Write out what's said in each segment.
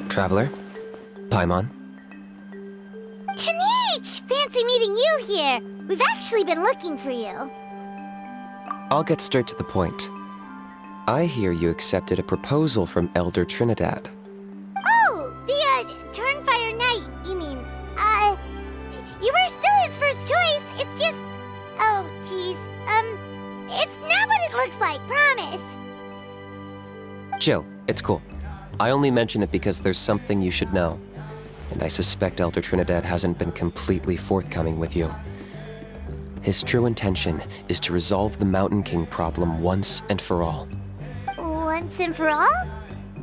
Traveler? Paimon? Kinich! Fancy meeting you here! We've actually been looking for you. I'll get straight to the point. I hear you accepted a proposal from Elder Trinidad. Oh, the, Turnfire Knight, you mean. You were still his first choice, it's just... Oh, jeez. It's not what it looks like, promise. Chill, it's cool. I only mention it because there's something you should know. And I suspect Elder Trinidad hasn't been completely forthcoming with you. His true intention is to resolve the Mountain King problem once and for all. Once and for all?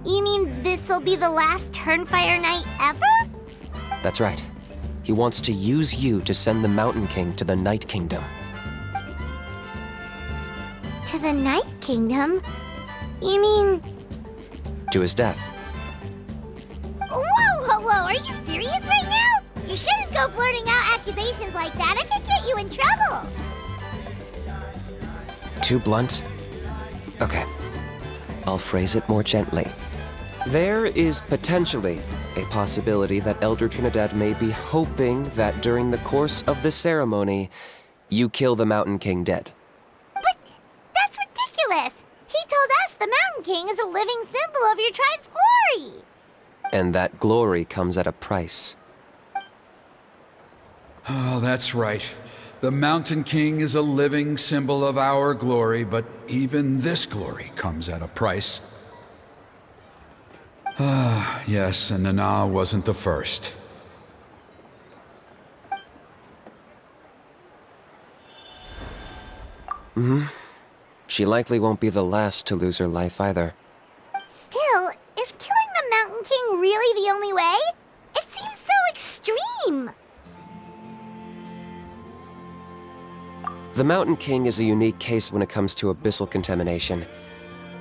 You mean this'll be the last Turnfire Knight ever? That's right. He wants to use you to send the Mountain King to the Night Kingdom. To the Night Kingdom? You mean... To his death. Whoa! Are you serious right now? You shouldn't go blurting out accusations like that. It could get you in trouble. Too blunt? Okay. I'll phrase it more gently. There is potentially a possibility that Elder Trinidad may be hoping that during the course of the ceremony, you kill the Mountain King dead. But that's ridiculous! He told us the Mountain King is a living symbol of your tribe's glory! And that glory comes at a price. Oh, that's right. The Mountain King is a living symbol of our glory, but even this glory comes at a price. Ah, yes, and Nana wasn't the first. She likely won't be the last to lose her life either. Still, is killing the Mountain King really the only way? It seems so extreme! The Mountain King is a unique case when it comes to abyssal contamination.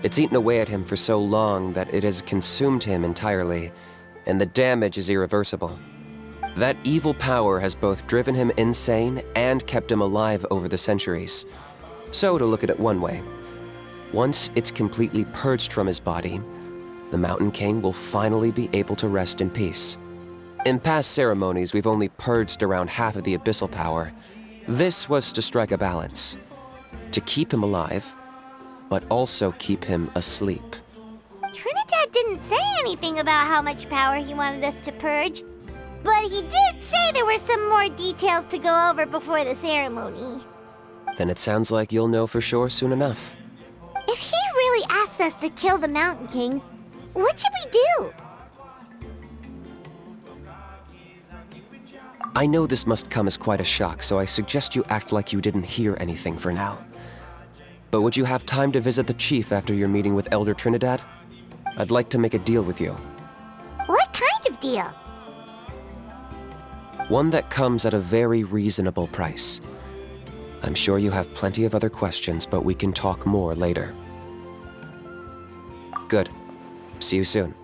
It's eaten away at him for so long that it has consumed him entirely, and the damage is irreversible. That evil power has both driven him insane and kept him alive over the centuries. So, to look at it one way, once it's completely purged from his body, the Mountain King will finally be able to rest in peace. In past ceremonies, we've only purged around half of the abyssal power. This was to strike a balance, to keep him alive, but also keep him asleep. Trinidad didn't say anything about how much power he wanted us to purge, but he did say there were some more details to go over before the ceremony. Then it sounds like you'll know for sure soon enough. If he really asks us to kill the Mountain King, what should we do? I know this must come as quite a shock, so I suggest you act like you didn't hear anything for now. But would you have time to visit the chief after your meeting with Elder Trinidad? I'd like to make a deal with you. What kind of deal? One that comes at a very reasonable price. I'm sure you have plenty of other questions, but we can talk more later. Good. See you soon.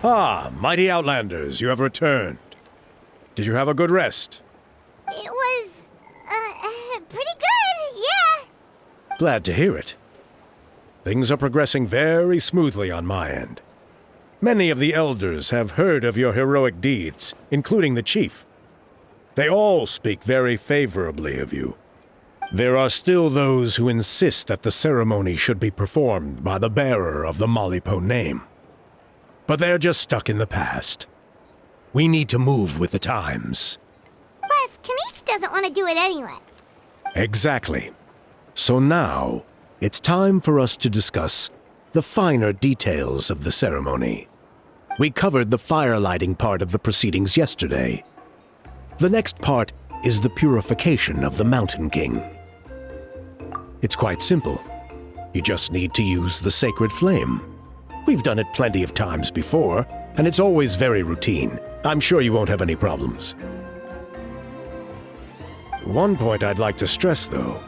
Ah, mighty Outlanders, you have returned. Did you have a good rest? It was, pretty good, yeah. Glad to hear it. Things are progressing very smoothly on my end. Many of the elders have heard of your heroic deeds, including the chief. They all speak very favorably of you. There are still those who insist that the ceremony should be performed by the bearer of the Malipo name. But they're just stuck in the past. We need to move with the times. Plus, Kinich doesn't want to do it anyway. Exactly. So now, it's time for us to discuss the finer details of the ceremony. We covered the fire-lighting part of the proceedings yesterday. The next part is the purification of the Mountain King. It's quite simple. You just need to use the sacred flame. We've done it plenty of times before, and it's always very routine. I'm sure you won't have any problems. One point I'd like to stress, though,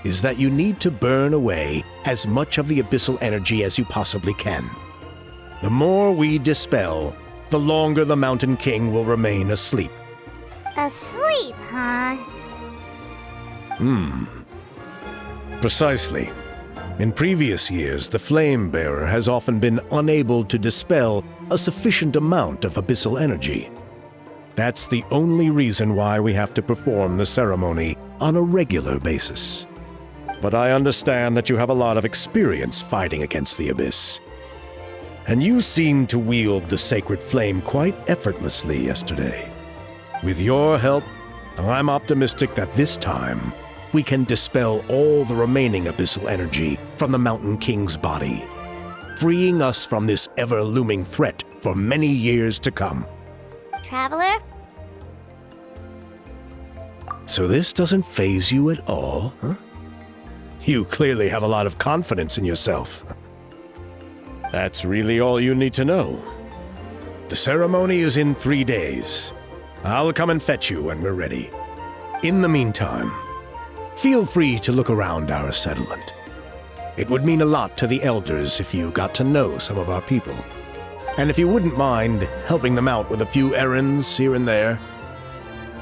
is that you need to burn away as much of the abyssal energy as you possibly can. The more we dispel, the longer the Mountain King will remain asleep. Asleep, huh? Precisely. In previous years, the Flame Bearer has often been unable to dispel a sufficient amount of abyssal energy. That's the only reason why we have to perform the ceremony on a regular basis. But I understand that you have a lot of experience fighting against the Abyss. And you seemed to wield the sacred flame quite effortlessly yesterday. With your help, I'm optimistic that this time we can dispel all the remaining abyssal energy from the Mountain King's body, freeing us from this ever-looming threat for many years to come. Traveler? So this doesn't faze you at all, huh? You clearly have a lot of confidence in yourself. That's really all you need to know. The ceremony is in 3 days. I'll come and fetch you when we're ready. In the meantime, feel free to look around our settlement. It would mean a lot to the elders if you got to know some of our people. And if you wouldn't mind helping them out with a few errands here and there,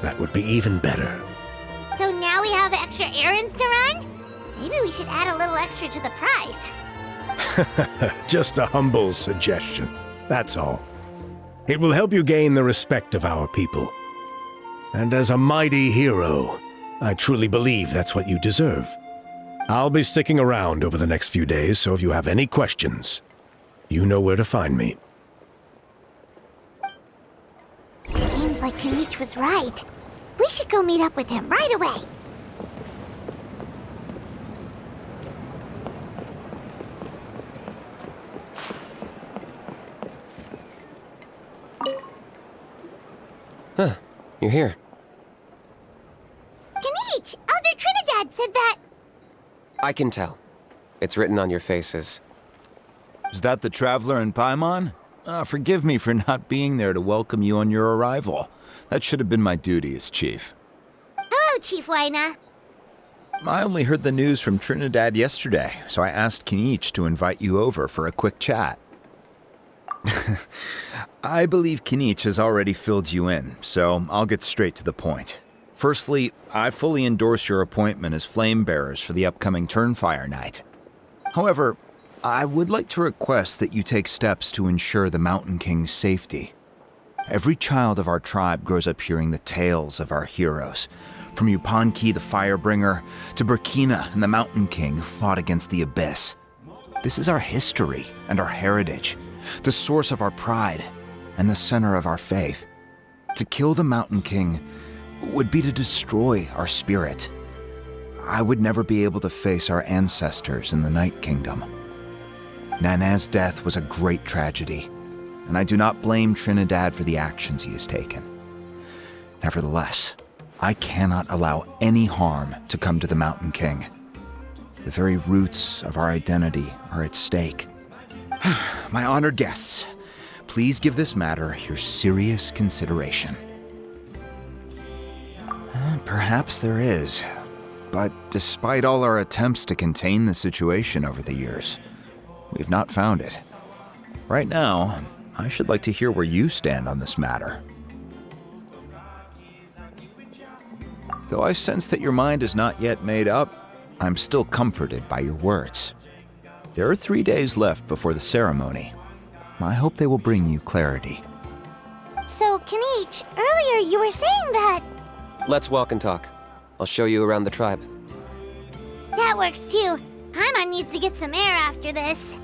that would be even better. So now we have extra errands to run? Maybe we should add a little extra to the price. Just a humble suggestion, that's all. It will help you gain the respect of our people. And as a mighty hero, I truly believe that's what you deserve. I'll be sticking around over the next few days, so if you have any questions, you know where to find me. Seems like Kinich was right. We should go meet up with him right away. Huh, you're here. Kinich! Elder Trinidad said that... I can tell. It's written on your faces. Is that the Traveler in Paimon? Forgive me for not being there to welcome you on your arrival. That should have been my duty as chief. Hello, Chief Waina. I only heard the news from Trinidad yesterday, so I asked Kinich to invite you over for a quick chat. I believe Kinich has already filled you in, so I'll get straight to the point. Firstly, I fully endorse your appointment as flame bearers for the upcoming Turnfire Night. However, I would like to request that you take steps to ensure the Mountain King's safety. Every child of our tribe grows up hearing the tales of our heroes, from Yupanqui the Firebringer to Burkina and the Mountain King who fought against the Abyss. This is our history and our heritage, the source of our pride and the center of our faith. To kill the Mountain King would be to destroy our spirit. I would never be able to face our ancestors in the Night Kingdom. Nana's death was a great tragedy, and I do not blame Trinidad for the actions he has taken. Nevertheless, I cannot allow any harm to come to the Mountain King. The very roots of our identity are at stake. My honored guests, please give this matter your serious consideration. Perhaps there is, but despite all our attempts to contain the situation over the years, we've not found it. Right now, I should like to hear where you stand on this matter. Though I sense that your mind is not yet made up, I'm still comforted by your words. There are 3 days left before the ceremony. I hope they will bring you clarity. So, Kinich, earlier you were saying that... Let's walk and talk. I'll show you around the tribe. that works too. Paimon needs to get some air after this.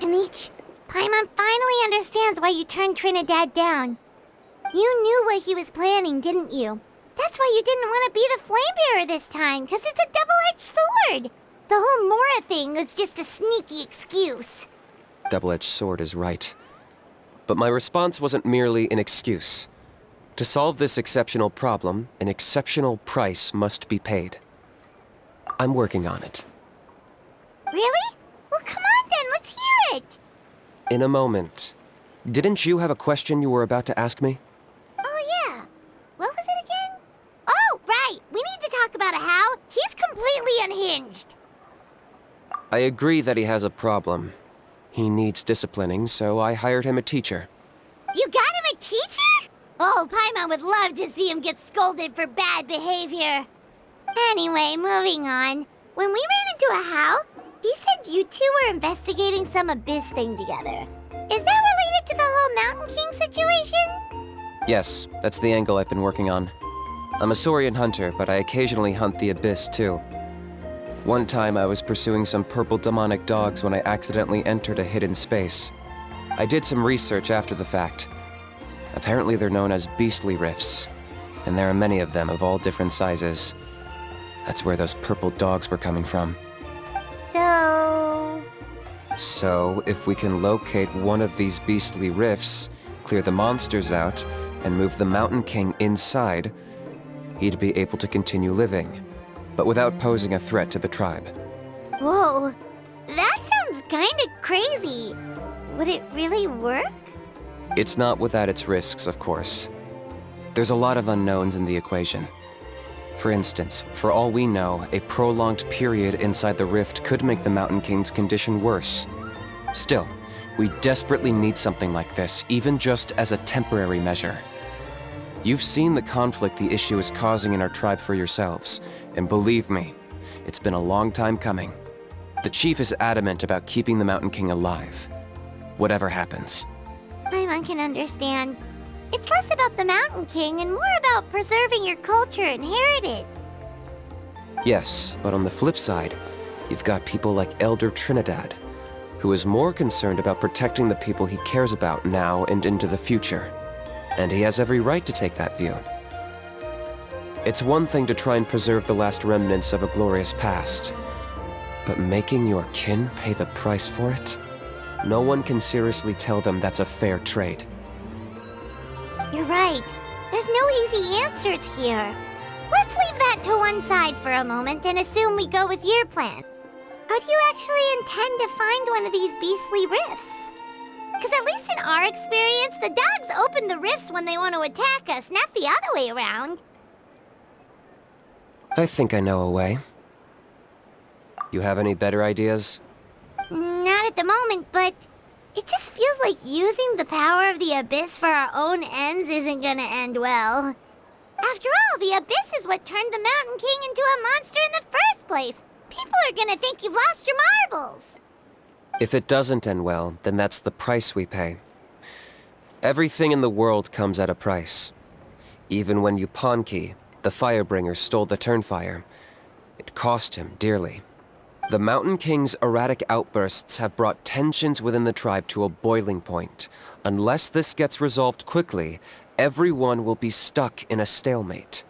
Kinich, Paimon finally understands why you turned Trinidad down. You knew what he was planning, didn't you? That's why you didn't want to be the Flamebearer this time, because it's a double-edged sword. The whole Mora thing was just a sneaky excuse. Double-edged sword is right. But my response wasn't merely an excuse. To solve this exceptional problem, an exceptional price must be paid. I'm working on it. Really? Well, come on then, let's hear it. In a moment. Didn't you have a question you were about to ask me? Oh, yeah. What was it again? Oh, right. We need to talk about How. He's completely unhinged. I agree that he has a problem. He needs disciplining, so I hired him a teacher. You got him a teacher? Oh, Paimon would love to see him get scolded for bad behavior. Anyway, moving on. When we ran into a How, he said you two were investigating some abyss thing together. Is that related to the whole Mountain King situation? Yes, that's the angle I've been working on. I'm a Saurian hunter, but I occasionally hunt the abyss too. One time I was pursuing some purple demonic dogs when I accidentally entered a hidden space. I did some research after the fact. Apparently they're known as beastly rifts, and there are many of them of all different sizes. That's where those purple dogs were coming from. So, if we can locate one of these beastly rifts, clear the monsters out, and move the Mountain King inside, he'd be able to continue living, but without posing a threat to the tribe. Whoa, that sounds kinda crazy. Would it really work? It's not without its risks, of course. There's a lot of unknowns in the equation. For instance, for all we know, a prolonged period inside the rift could make the Mountain King's condition worse. Still, we desperately need something like this, even just as a temporary measure. You've seen the conflict the issue is causing in our tribe for yourselves, and believe me, it's been a long time coming. The chief is adamant about keeping the Mountain King alive, whatever happens. Paimon can understand. It's less about the Mountain King and more about preserving your culture and heritage. Yes, but on the flip side, you've got people like Elder Trinidad, who is more concerned about protecting the people he cares about now and into the future. And he has every right to take that view. It's one thing to try and preserve the last remnants of a glorious past, but making your kin pay the price for it? No one can seriously tell them that's a fair trade. You're right. There's no easy answers here. Let's leave that to one side for a moment and assume we go with your plan. How do you actually intend to find one of these beastly rifts? Because at least in our experience, the dogs open the rifts when they want to attack us, not the other way around. I think I know a way. You have any better ideas? Not at the moment, but it just feels like using the power of the Abyss for our own ends isn't gonna end well. After all, the Abyss is what turned the Mountain King into a monster in the first place. People are gonna think you've lost your marbles. If it doesn't end well, then that's the price we pay. Everything in the world comes at a price. Even when Yupanqui, the Firebringer, stole the Turnfire, it cost him dearly. The Mountain King's erratic outbursts have brought tensions within the tribe to a boiling point. Unless this gets resolved quickly, everyone will be stuck in a stalemate.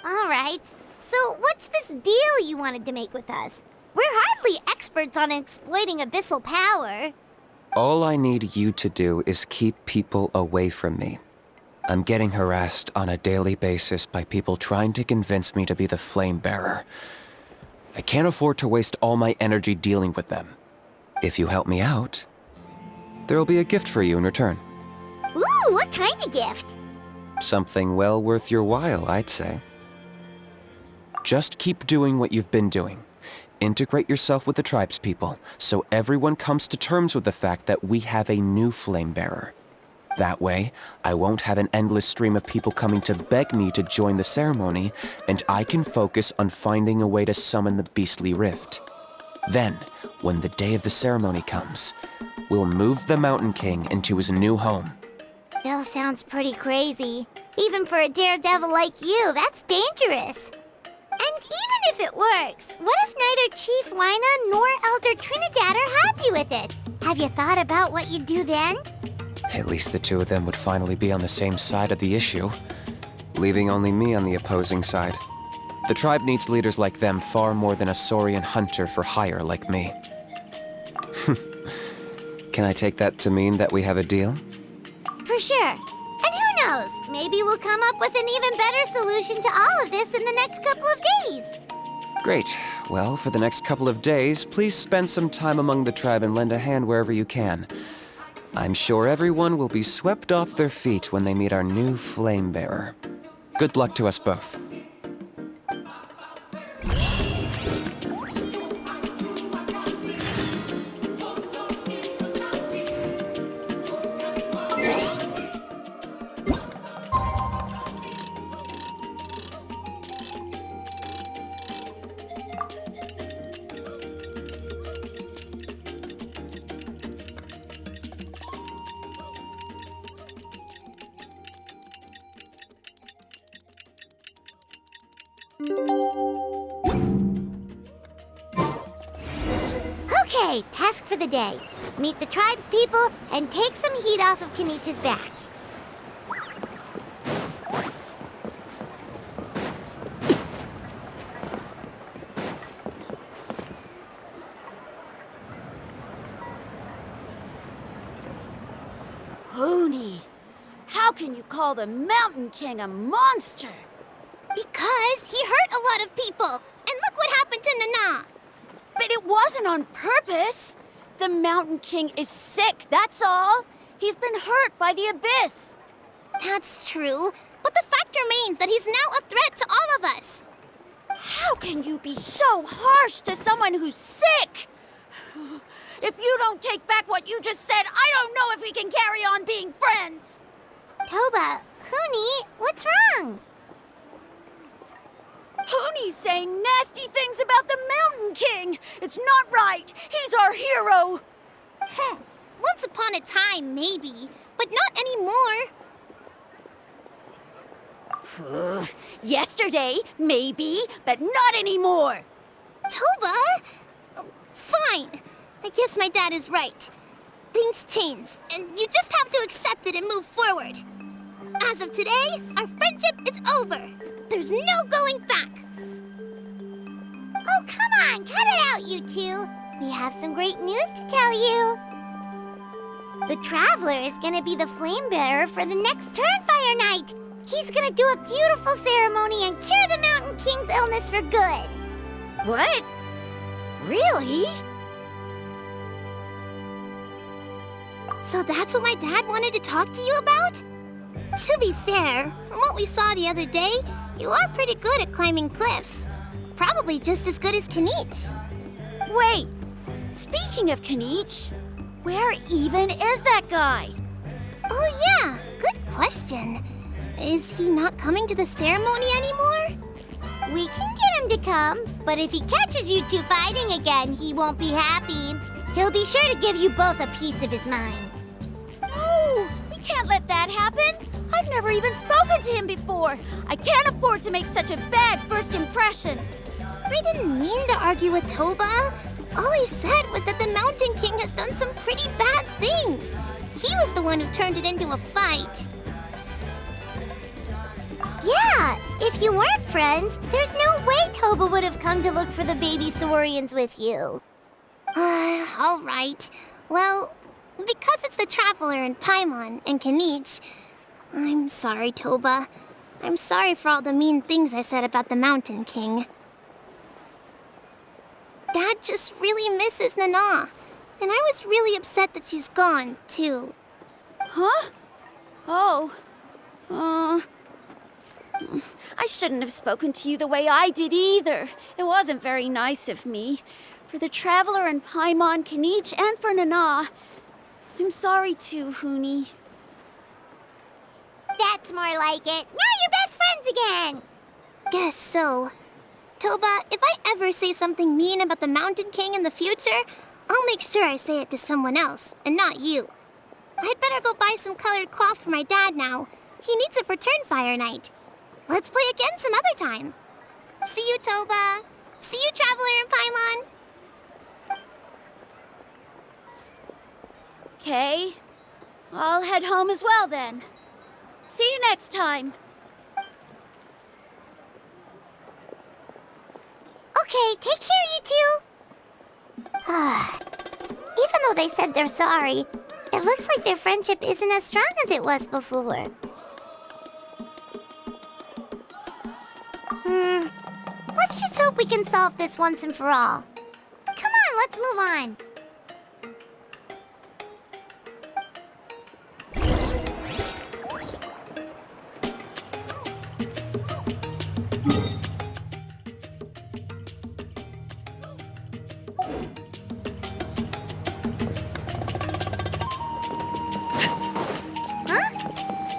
All right. So what's this deal you wanted to make with us? We're hardly experts on exploiting abyssal power. All I need you to do is keep people away from me. I'm getting harassed on a daily basis by people trying to convince me to be the flame bearer. I can't afford to waste all my energy dealing with them. If you help me out, there'll be a gift for you in return. Ooh, what kind of gift? Something well worth your while, I'd say. Just keep doing what you've been doing. Integrate yourself with the tribespeople, so everyone comes to terms with the fact that we have a new flame bearer. That way, I won't have an endless stream of people coming to beg me to join the ceremony, and I can focus on finding a way to summon the beastly rift. Then, when the day of the ceremony comes, we'll move the Mountain King into his new home. Still sounds pretty crazy. Even for a daredevil like you, that's dangerous. And even if it works, what if neither Chief Wyna nor Elder Trinidad are happy with it? Have you thought about what you'd do then? At least the two of them would finally be on the same side of the issue, leaving only me on the opposing side. The tribe needs leaders like them far more than a Saurian hunter for hire like me. Can I take that to mean that we have a deal? For sure. And who knows? Maybe we'll come up with an even better solution to all of this in the next couple of days. Great. Well, for the next couple of days, please spend some time among the tribe and lend a hand wherever you can. I'm sure everyone will be swept off their feet when they meet our new flame bearer. Good luck to us both. Okay, task for the day. Meet the tribe's people and take some heat off of Kinich's back. Hoonie, how can you call the Mountain King a monster? Because he hurt a lot of people. And look what happened to Nana. But it wasn't on purpose. The Mountain King is sick, that's all. He's been hurt by the abyss. That's true. But the fact remains that he's now a threat to all of us. How can you be so harsh to someone who's sick? If you don't take back what you just said, I don't know if we can carry on being friends. Toba, Huni, what's wrong? Hoonie's saying nasty things about the Mountain King. It's not right. He's our hero. Once upon a time, maybe, but not anymore. Yesterday, maybe, but not anymore. Toba? Fine. I guess my dad is right. Things change, and you just have to accept it and move forward. As of today, our friendship is over. There's no going back. Oh, come on, cut it out, you two. We have some great news to tell you. The Traveler is gonna be the flame bearer for the next Turnfire night. He's gonna do a beautiful ceremony and cure the Mountain King's illness for good. What? Really? So that's what my dad wanted to talk to you about? To be fair, from what we saw the other day, you are pretty good at climbing cliffs. Probably just as good as Kinich. Wait, speaking of Kinich, where even is that guy? Oh yeah, good question. Is he not coming to the ceremony anymore? We can get him to come, but if he catches you two fighting again, he won't be happy. He'll be sure to give you both a piece of his mind. No, we can't let that happen. I've never even spoken to him before. I can't afford to make such a bad first impression. I didn't mean to argue with Toba. All I said was that the Mountain King has done some pretty bad things. He was the one who turned it into a fight. Yeah, if you weren't friends, there's no way Toba would have come to look for the baby Saurians with you. All right. Well, because it's the Traveler and Paimon and Kinich, I'm sorry, Toba. I'm sorry for all the mean things I said about the Mountain King. Dad just really misses Nana, and I was really upset that she's gone, too. Huh? Oh. I shouldn't have spoken to you the way I did either. It wasn't very nice of me. For the Traveler and Paimon, Kinich, and for Nana. I'm sorry too, Huni. That's more like it. Now you're best friends again. Guess so. Toba, if I ever say something mean about the Mountain King in the future, I'll make sure I say it to someone else, and not you. I'd better go buy some colored cloth for my dad now. He needs it for Turnfire Night. Let's play again some other time. See you, Toba. See you, Traveler and Paimon. Okay. I'll head home as well then. See you next time. Okay, take care, you two. Even though they said they're sorry, it looks like their friendship isn't as strong as it was before. Let's just hope we can solve this once and for all. Come on, let's move on.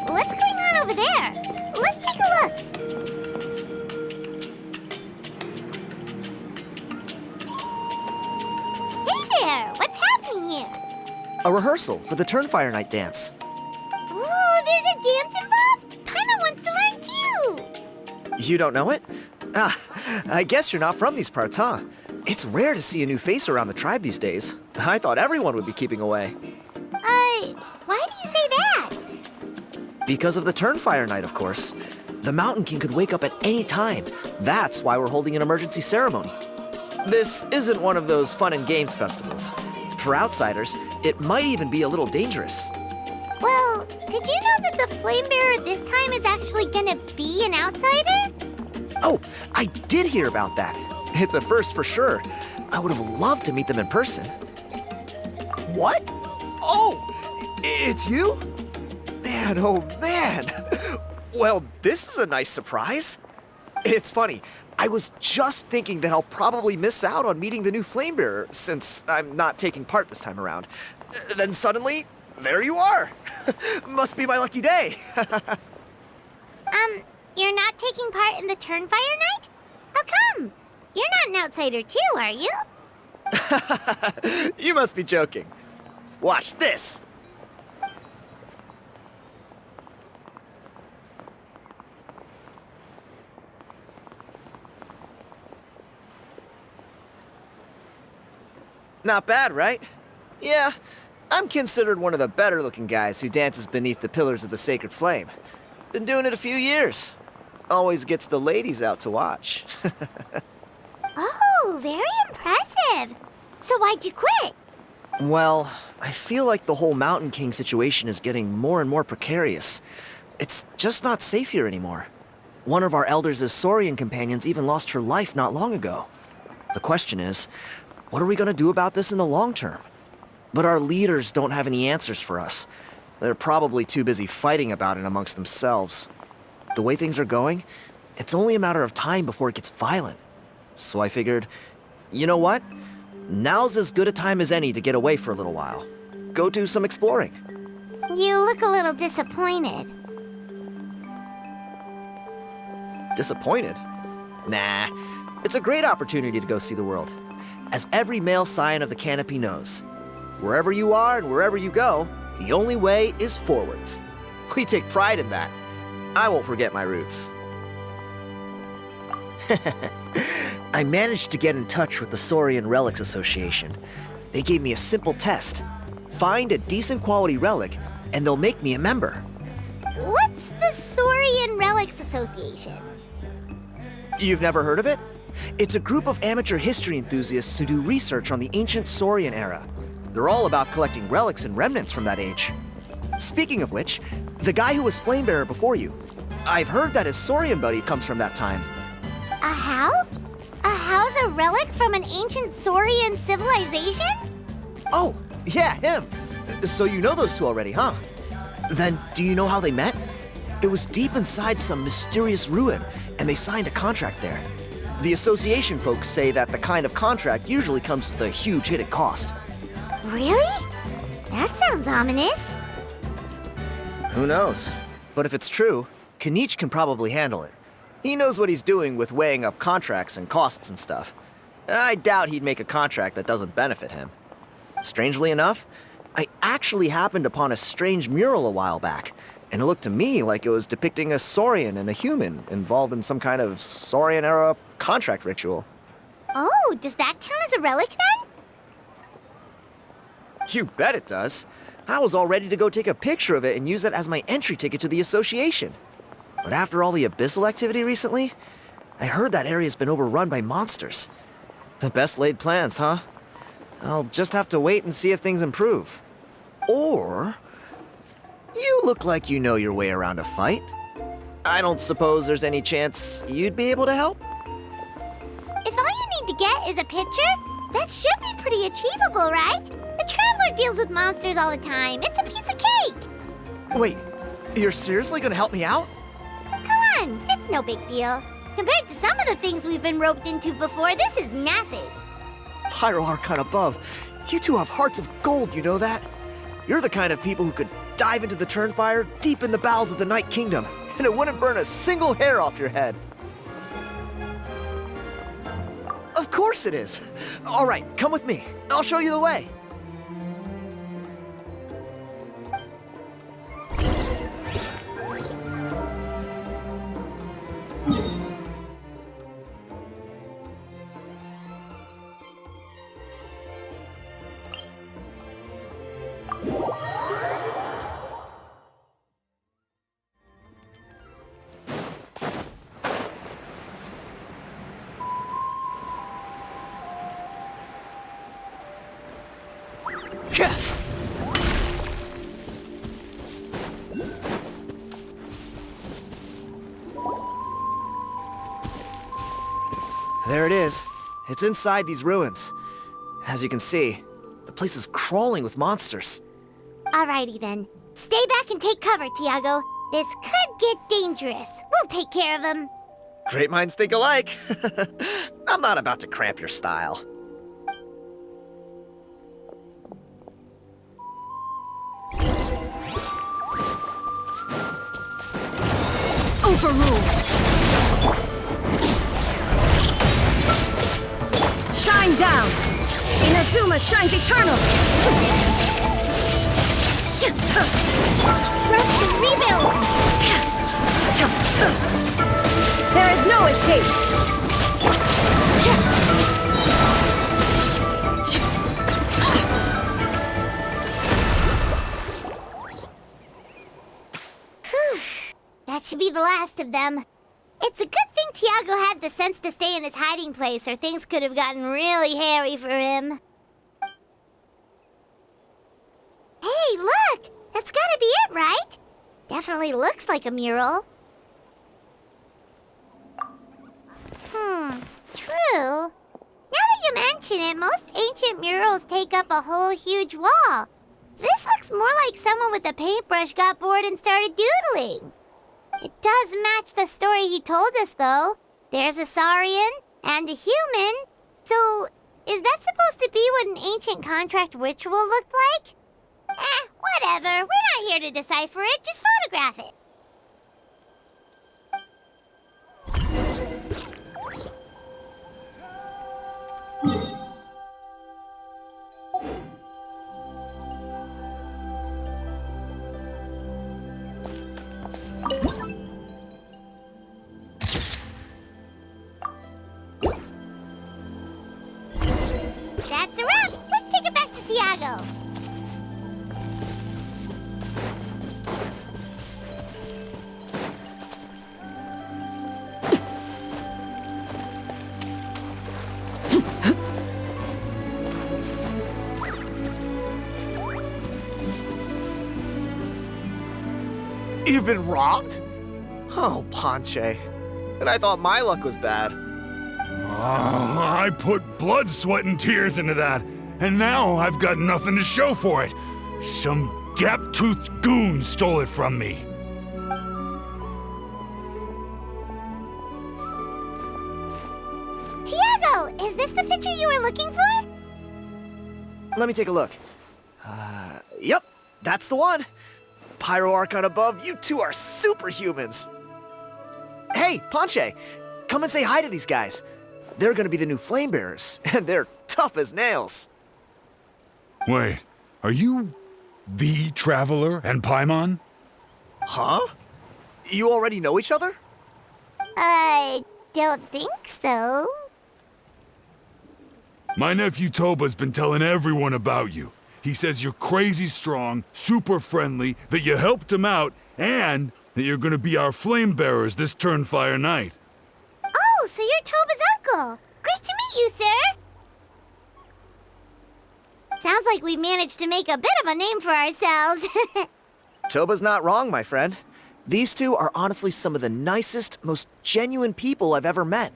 What's going on over there? Let's take a look. Hey there! What's happening here? A rehearsal for the Turnfire Night dance. Ooh, there's a dance involved? Paimon wants to learn too! You don't know it? Ah, I guess you're not from these parts, huh? It's rare to see a new face around the tribe these days. I thought everyone would be keeping away. Why do you say that? Because of the Turnfire Night, of course. The Mountain King could wake up at any time. That's why we're holding an emergency ceremony. This isn't one of those fun and games festivals. For outsiders, it might even be a little dangerous. Well, did you know that the Flame Bearer this time is actually gonna be an outsider? Oh, I did hear about that. It's a first for sure. I would have loved to meet them in person. What? Oh, it's you? Man, oh man. Well, this is a nice surprise. It's funny. I was just thinking that I'll probably miss out on meeting the new Flame Bearer since I'm not taking part this time around. Then suddenly, there you are. Must be my lucky day. You're not taking part in the Turnfire Night? How come? You're not an outsider too, are you? You must be joking. Watch this. Not bad, right? Yeah, I'm considered one of the better-looking guys who dances beneath the pillars of the sacred flame. Been doing it a few years. Always gets the ladies out to watch. Oh, very impressive. So why'd you quit? Well, I feel like the whole Mountain King situation is getting more and more precarious. It's just not safe here anymore. One of our elders' Saurian companions even lost her life not long ago. The question is, what are we going to do about this in the long term? But our leaders don't have any answers for us. They're probably too busy fighting about it amongst themselves. The way things are going, it's only a matter of time before it gets violent. So I figured, you know what? Now's as good a time as any to get away for a little while. Go do some exploring. You look a little disappointed. Disappointed? Nah, it's a great opportunity to go see the world. As every male scion of the canopy knows, wherever you are and wherever you go, the only way is forwards. We take pride in that. I won't forget my roots. I managed to get in touch with the Saurian Relics Association. They gave me a simple test. Find a decent quality relic, and they'll make me a member. What's the Saurian Relics Association? You've never heard of it? It's a group of amateur history enthusiasts who do research on the ancient Saurian era. They're all about collecting relics and remnants from that age. Speaking of which, the guy who was Flamebearer before you, I've heard that his Saurian buddy comes from that time. A how? A how's a relic from an ancient Saurian civilization? Oh, yeah, him. So you know those two already, huh? Then do you know how they met? It was deep inside some mysterious ruin, and they signed a contract there. The association folks say that the kind of contract usually comes with a huge hidden cost. Really? That sounds ominous. Who knows? But if it's true, Kinich can probably handle it. He knows what he's doing with weighing up contracts and costs and stuff. I doubt he'd make a contract that doesn't benefit him. Strangely enough, I actually happened upon a strange mural a while back, and it looked to me like it was depicting a Saurian and a human involved in some kind of Saurian-era contract ritual. Oh, does that count as a relic then? You bet it does. I was all ready to go take a picture of it and use it as my entry ticket to the association. But after all the abyssal activity recently, I heard that area's been overrun by monsters. The best laid plans, huh? I'll just have to wait and see if things improve. Or... you look like you know your way around a fight. I don't suppose there's any chance you'd be able to help? If all you need to get is a picture, that should be pretty achievable, right? The Traveler deals with monsters all the time. It's a piece of cake. Wait, you're seriously gonna help me out? Come on, it's no big deal. Compared to some of the things we've been roped into before, this is nothing. Pyro Archon above, you two have hearts of gold, you know that? You're the kind of people who could dive into the Turnfire deep in the bowels of the Night Kingdom, and it wouldn't burn a single hair off your head. Of course it is. All right, come with me. I'll show you the way. There it is. It's inside these ruins. As you can see, the place is crawling with monsters. Alrighty then. Stay back and take cover, Tiago. This could get dangerous. We'll take care of them. Great minds think alike. I'm not about to cramp your style. Overruled! Shine down! Inazuma shines eternal! Press to rebuild! There is no escape! That should be the last of them. It's a good thing Tiago had the sense to stay in his hiding place, or things could have gotten really hairy for him. Hey, look! That's gotta be it, right? Definitely looks like a mural. True. Now that you mention it, most ancient murals take up a whole huge wall. This looks more like someone with a paintbrush got bored and started doodling. It does match the story he told us, though. There's a Saurian and a human. So, is that supposed to be what an ancient contract ritual looked like? Whatever. We're not here to decipher it. Just photograph it. That's a wrap. Let's take it back to Tiago. You've been robbed? Oh, Ponche. And I thought my luck was bad. I put blood, sweat, and tears into that, and now I've got nothing to show for it. Some gap-toothed goon stole it from me. Tiago, is this the picture you were looking for? Let me take a look. Yep, that's the one. Pyro Archon above, you two are superhumans. Hey, Ponche, come and say hi to these guys. They're gonna be the new flame bearers, and they're tough as nails. Wait, are you the Traveler and Paimon? Huh? You already know each other? I don't think so. My nephew Toba's been telling everyone about you. He says you're crazy strong, super friendly, that you helped him out, and that you're gonna be our flame bearers this Turnfire night. Oh, so you're Toba's uncle. Great to meet you, sir. Sounds like we managed to make a bit of a name for ourselves. Toba's not wrong, my friend. These two are honestly some of the nicest, most genuine people I've ever met.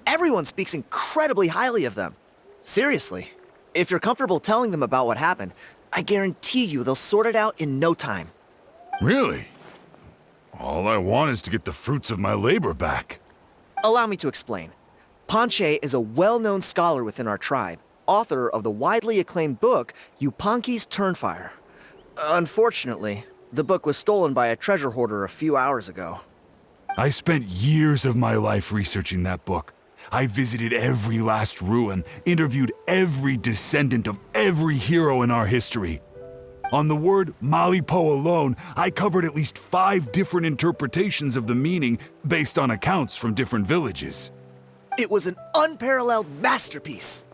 Everyone speaks incredibly highly of them. Seriously, if you're comfortable telling them about what happened, I guarantee you they'll sort it out in no time. Really? All I want is to get the fruits of my labor back. Allow me to explain. Ponche is a well-known scholar within our tribe, author of the widely acclaimed book, Yupanqui's Turnfire. Unfortunately, the book was stolen by a treasure hoarder a few hours ago. I spent years of my life researching that book. I visited every last ruin, interviewed every descendant of every hero in our history. On the word Malipo alone, I covered at least 5 different interpretations of the meaning based on accounts from different villages. It was an unparalleled masterpiece.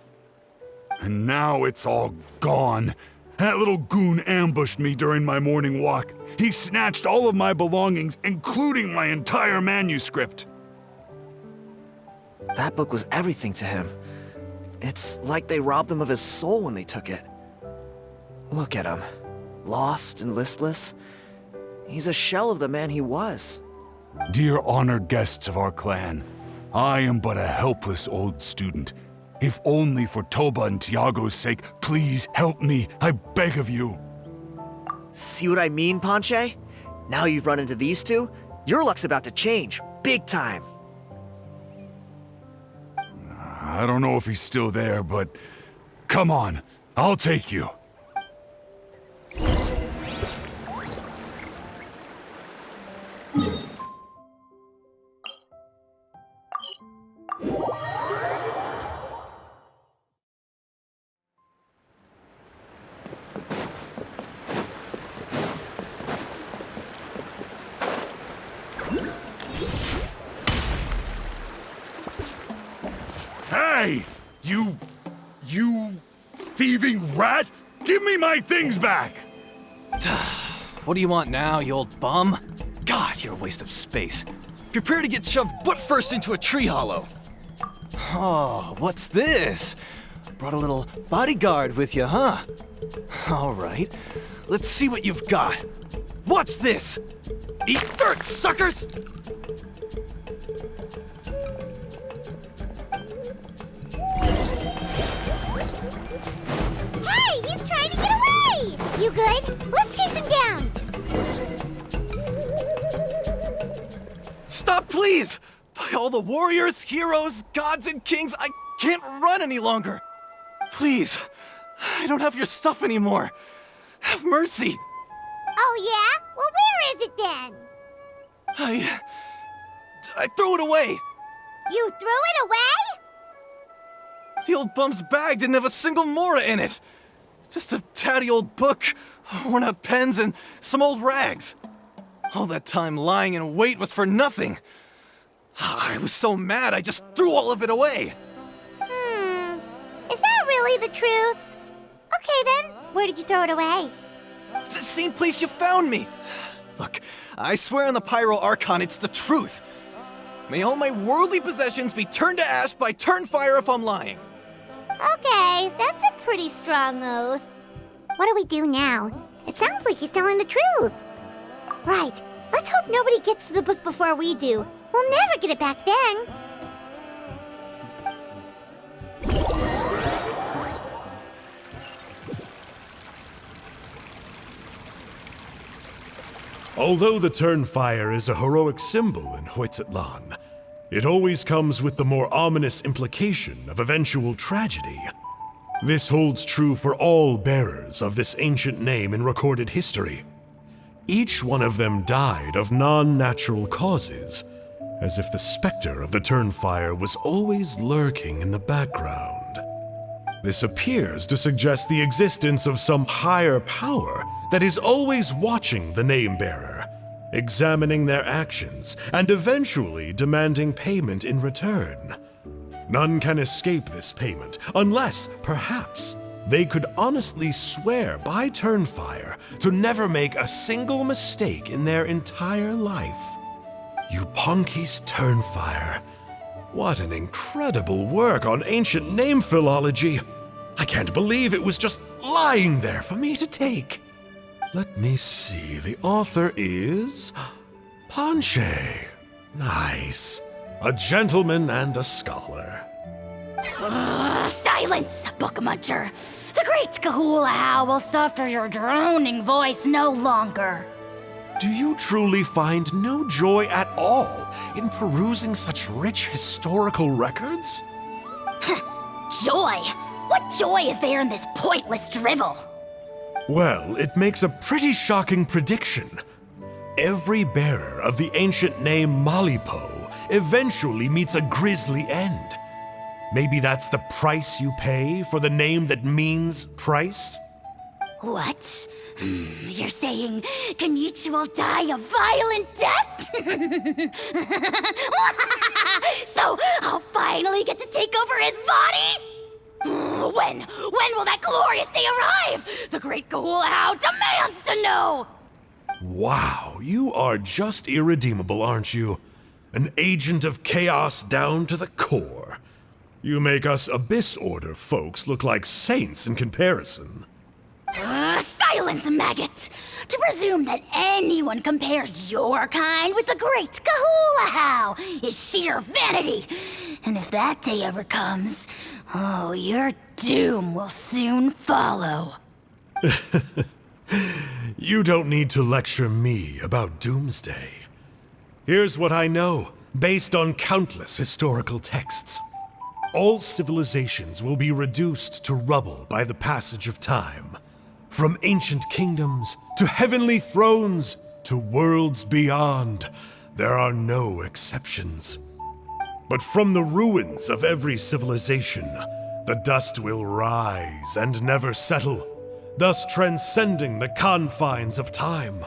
And now it's all gone. That little goon ambushed me during my morning walk. He snatched all of my belongings, including my entire manuscript. That book was everything to him. It's like they robbed him of his soul when they took it. Look at him. Lost and listless. He's a shell of the man he was. Dear honored guests of our clan, I am but a helpless old student. If only for Toba and Tiago's sake, please help me, I beg of you. See what I mean, Ponche? Now you've run into these two, your luck's about to change, big time. I don't know if he's still there, but come on, I'll take you. Hey! You thieving rat! Give me my things back! What do you want now, you old bum? God, you're a waste of space. Prepare to get shoved butt first into a tree hollow. Oh, what's this? Brought a little bodyguard with you, huh? All right, let's see what you've got. What's this? Eat dirt, suckers! Hey, he's trying to get away! You good? Let's chase him down! Stop, please! By all the warriors, heroes, gods, and kings, I can't run any longer. Please, I don't have your stuff anymore. Have mercy. Oh, yeah? Well, where is it then? I threw it away. You threw it away? The old bum's bag didn't have a single mora in it. Just a tatty old book, worn out pens, and some old rags. All that time lying in wait was for nothing. I was so mad I just threw all of it away. Is that really the truth? Okay then, where did you throw it away? The same place you found me. Look, I swear on the Pyro Archon it's the truth. May all my worldly possessions be turned to ash by Turnfire if I'm lying. Okay, that's a pretty strong oath. What do we do now? It sounds like he's telling the truth. Right, let's hope nobody gets to the book before we do. We'll never get it back then. Although the Turnfire is a heroic symbol in Hoytzatlan, it always comes with the more ominous implication of eventual tragedy. This holds true for all bearers of this ancient name in recorded history. Each one of them died of non-natural causes, as if the specter of the Turnfire was always lurking in the background. This appears to suggest the existence of some higher power that is always watching the name-bearer, examining their actions, and eventually demanding payment in return. None can escape this payment, unless, perhaps, they could honestly swear by Turnfire to never make a single mistake in their entire life. Yupanki's Turnfire. What an incredible work on ancient name philology. I can't believe it was just lying there for me to take. Let me see, the author is Panche. Nice. A gentleman and a scholar. Silence, book muncher! The great Kahula will suffer your droning voice no longer. Do you truly find no joy at all in perusing such rich historical records? Joy? What joy is there in this pointless drivel? Well, it makes a pretty shocking prediction. Every bearer of the ancient name Malipo eventually meets a grisly end. Maybe that's the price you pay for the name that means price? What? You're saying Kinich will die a violent death? So I'll finally get to take over his body? When will that glorious day arrive? The great Kahula demands to know! Wow, you are just irredeemable, aren't you? An agent of chaos down to the core. You make us Abyss Order folks look like saints in comparison. Silence, maggot! To presume that anyone compares your kind with the great Kahula is sheer vanity. And if that day ever comes, oh, your doom will soon follow. You don't need to lecture me about Doomsday. Here's what I know, based on countless historical texts. All civilizations will be reduced to rubble by the passage of time. From ancient kingdoms to heavenly thrones to worlds beyond, there are no exceptions. But from the ruins of every civilization, the dust will rise and never settle, thus transcending the confines of time.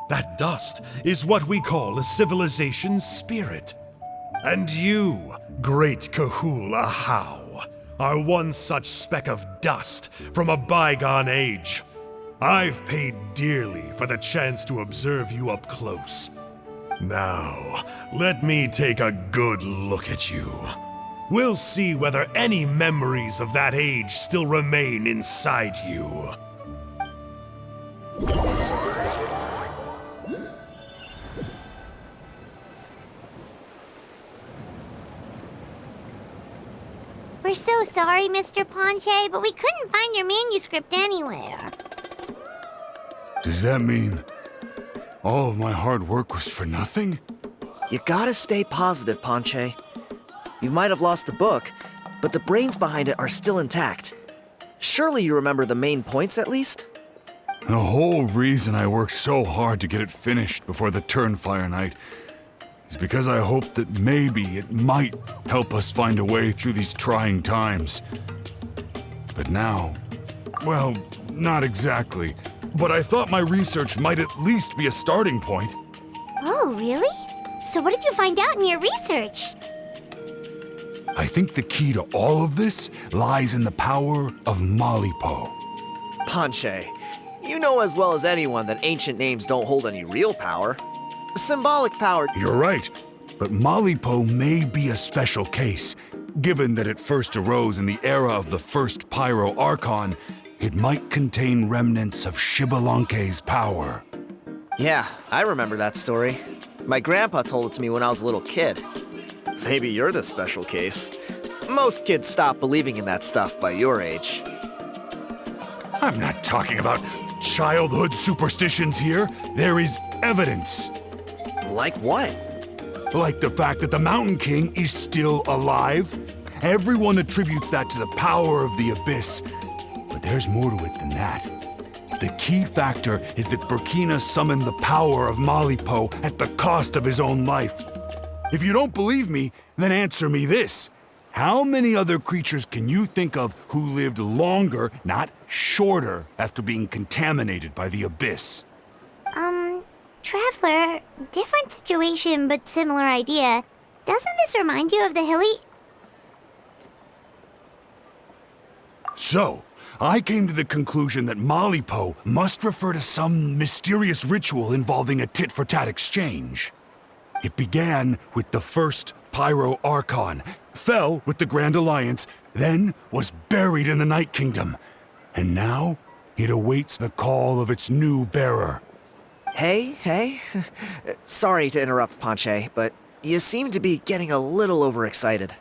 That dust is what we call a civilization's spirit. And you, great Kahul Ahau, are one such speck of dust from a bygone age. I've paid dearly for the chance to observe you up close. Now, let me take a good look at you. We'll see whether any memories of that age still remain inside you. We're so sorry, Mr. Panche, but we couldn't find your manuscript anywhere. Does that mean all of my hard work was for nothing? You gotta stay positive, Panche. You might have lost the book, but the brains behind it are still intact. Surely you remember the main points at least? The whole reason I worked so hard to get it finished before the Turnfire night is because I hoped that maybe it might help us find a way through these trying times. But now, well, not exactly. But I thought my research might at least be a starting point. Oh, really? So what did you find out in your research? I think the key to all of this lies in the power of Malipo. Panche, you know as well as anyone that ancient names don't hold any real power. Symbolic power. You're right, but Malipo may be a special case. Given that it first arose in the era of the first Pyro Archon, it might contain remnants of Shibalanke's power. Yeah, I remember that story. My grandpa told it to me when I was a little kid. Maybe you're the special case. Most kids stop believing in that stuff by your age. I'm not talking about childhood superstitions here. There is evidence. Like what? Like the fact that the Mountain King is still alive. Everyone attributes that to the power of the Abyss. But there's more to it than that. The key factor is that Burkina summoned the power of Malipo at the cost of his own life. If you don't believe me, then answer me this. How many other creatures can you think of who lived longer, not shorter, after being contaminated by the Abyss? Traveler, different situation but similar idea. Doesn't this remind you of the hilly... So, I came to the conclusion that Malipo must refer to some mysterious ritual involving a tit-for-tat exchange. It began with the first Pyro Archon, fell with the Grand Alliance, then was buried in the Night Kingdom. And now, it awaits the call of its new bearer. Hey. Sorry to interrupt, Ponche, but you seem to be getting a little overexcited.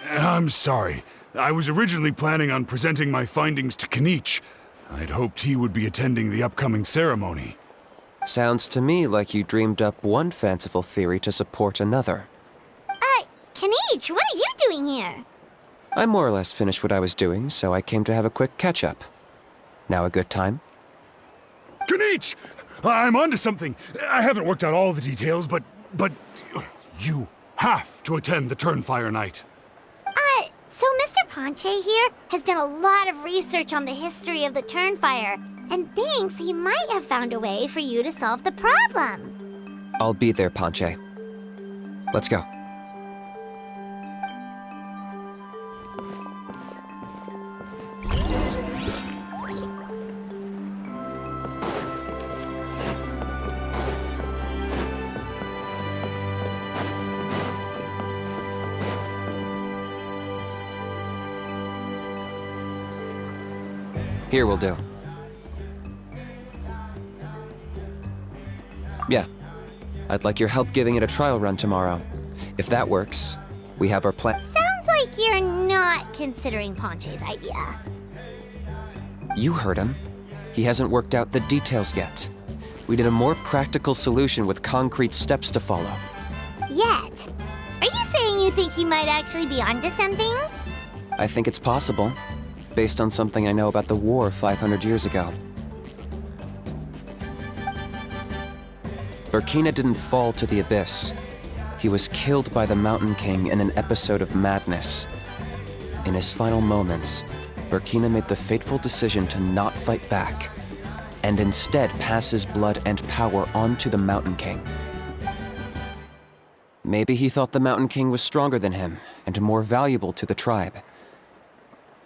I'm sorry. I was originally planning on presenting my findings to Kinich. I'd hoped he would be attending the upcoming ceremony. Sounds to me like you dreamed up one fanciful theory to support another. Kinich, what are you doing here? I more or less finished what I was doing, so I came to have a quick catch-up. Now a good time? Kinich! I'm onto something. I haven't worked out all the details, but you have to attend the Turnfire Night. So Mr. Ponche here has done a lot of research on the history of the Turnfire, and thinks he might have found a way for you to solve the problem. I'll be there, Ponche. Let's go. Here will do. Yeah. I'd like your help giving it a trial run tomorrow. If that works, we have our plan. Sounds like you're not considering Ponche's idea. You heard him. He hasn't worked out the details yet. We need a more practical solution with concrete steps to follow. Yet? Are you saying you think he might actually be onto something? I think it's possible, based on something I know about the war 500 years ago. Burkina didn't fall to the Abyss. He was killed by the Mountain King in an episode of madness. In his final moments, Burkina made the fateful decision to not fight back, and instead pass his blood and power on to the Mountain King. Maybe he thought the Mountain King was stronger than him, and more valuable to the tribe.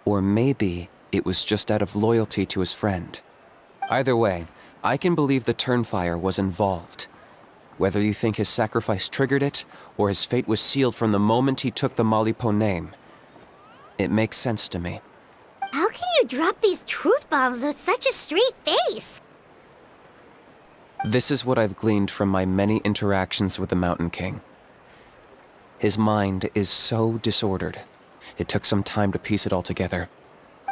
Or maybe it was just out of loyalty to his friend. Either way, I can believe the Turnfire was involved. Whether you think his sacrifice triggered it, or his fate was sealed from the moment he took the Malipo name, it makes sense to me. How can you drop these truth bombs with such a straight face? This is what I've gleaned from my many interactions with the Mountain King. His mind is so disordered. It took some time to piece it all together.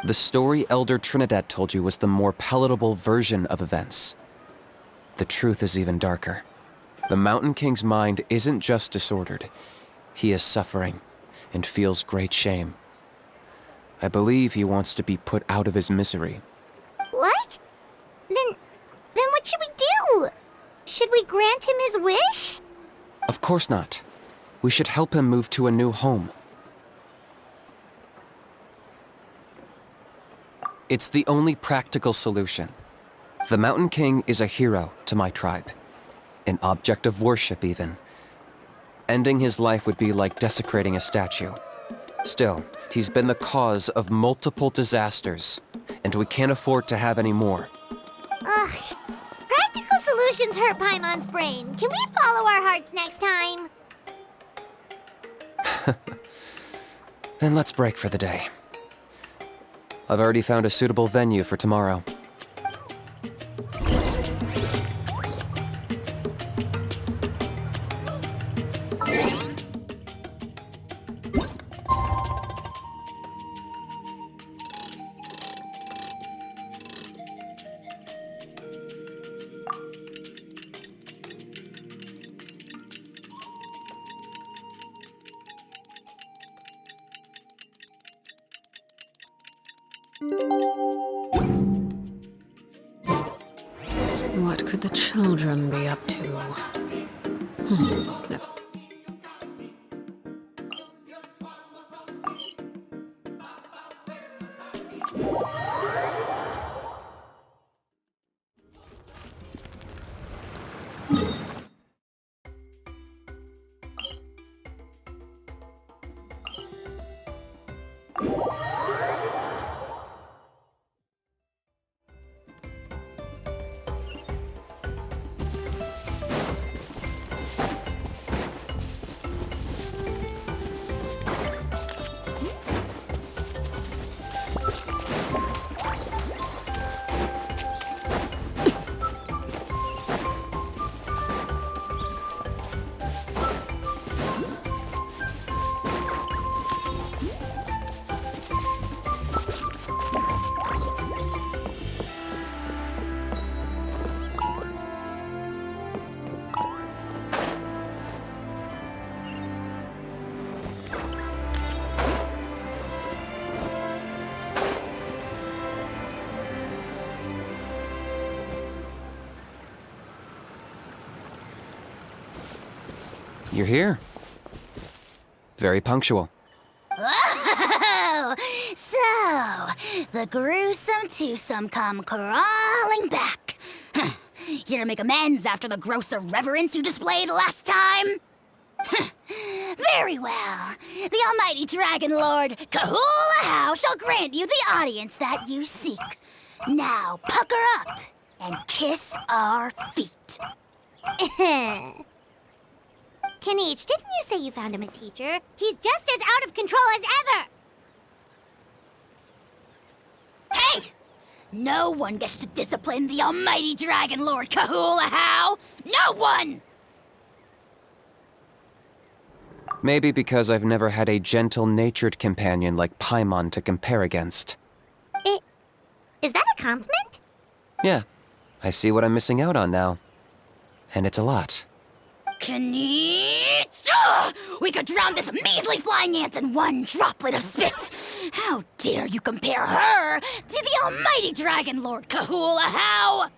The story Elder Trinidad told you was the more palatable version of events. The truth is even darker. The Mountain King's mind isn't just disordered. He is suffering and feels great shame. I believe he wants to be put out of his misery. What? Then what should we do? Should we grant him his wish? Of course not. We should help him move to a new home. It's the only practical solution. The Mountain King is a hero to my tribe. An object of worship, even. Ending his life would be like desecrating a statue. Still, he's been the cause of multiple disasters, and we can't afford to have any more. Ugh. Practical solutions hurt Paimon's brain. Can we follow our hearts next time? Then let's break for the day. I've already found a suitable venue for tomorrow. the children be up to? No. You're here. Very punctual. Oh, so the gruesome twosome come crawling back. Here to make amends after the gross irreverence you displayed last time? Very well. The almighty Dragon Lord Kahula How shall grant you the audience that you seek. Now pucker up and kiss our feet. Kinich, didn't you say you found him a teacher? He's just as out of control as ever! Hey! No one gets to discipline the almighty Dragon Lord Kahula How! No one! Maybe because I've never had a gentle-natured companion like Paimon to compare against. Is that a compliment? Yeah, I see what I'm missing out on now. And it's a lot. Kinich! Ugh! We could drown this measly flying ant in one droplet of spit! How dare you compare her to the almighty Dragon Lord Kahula How!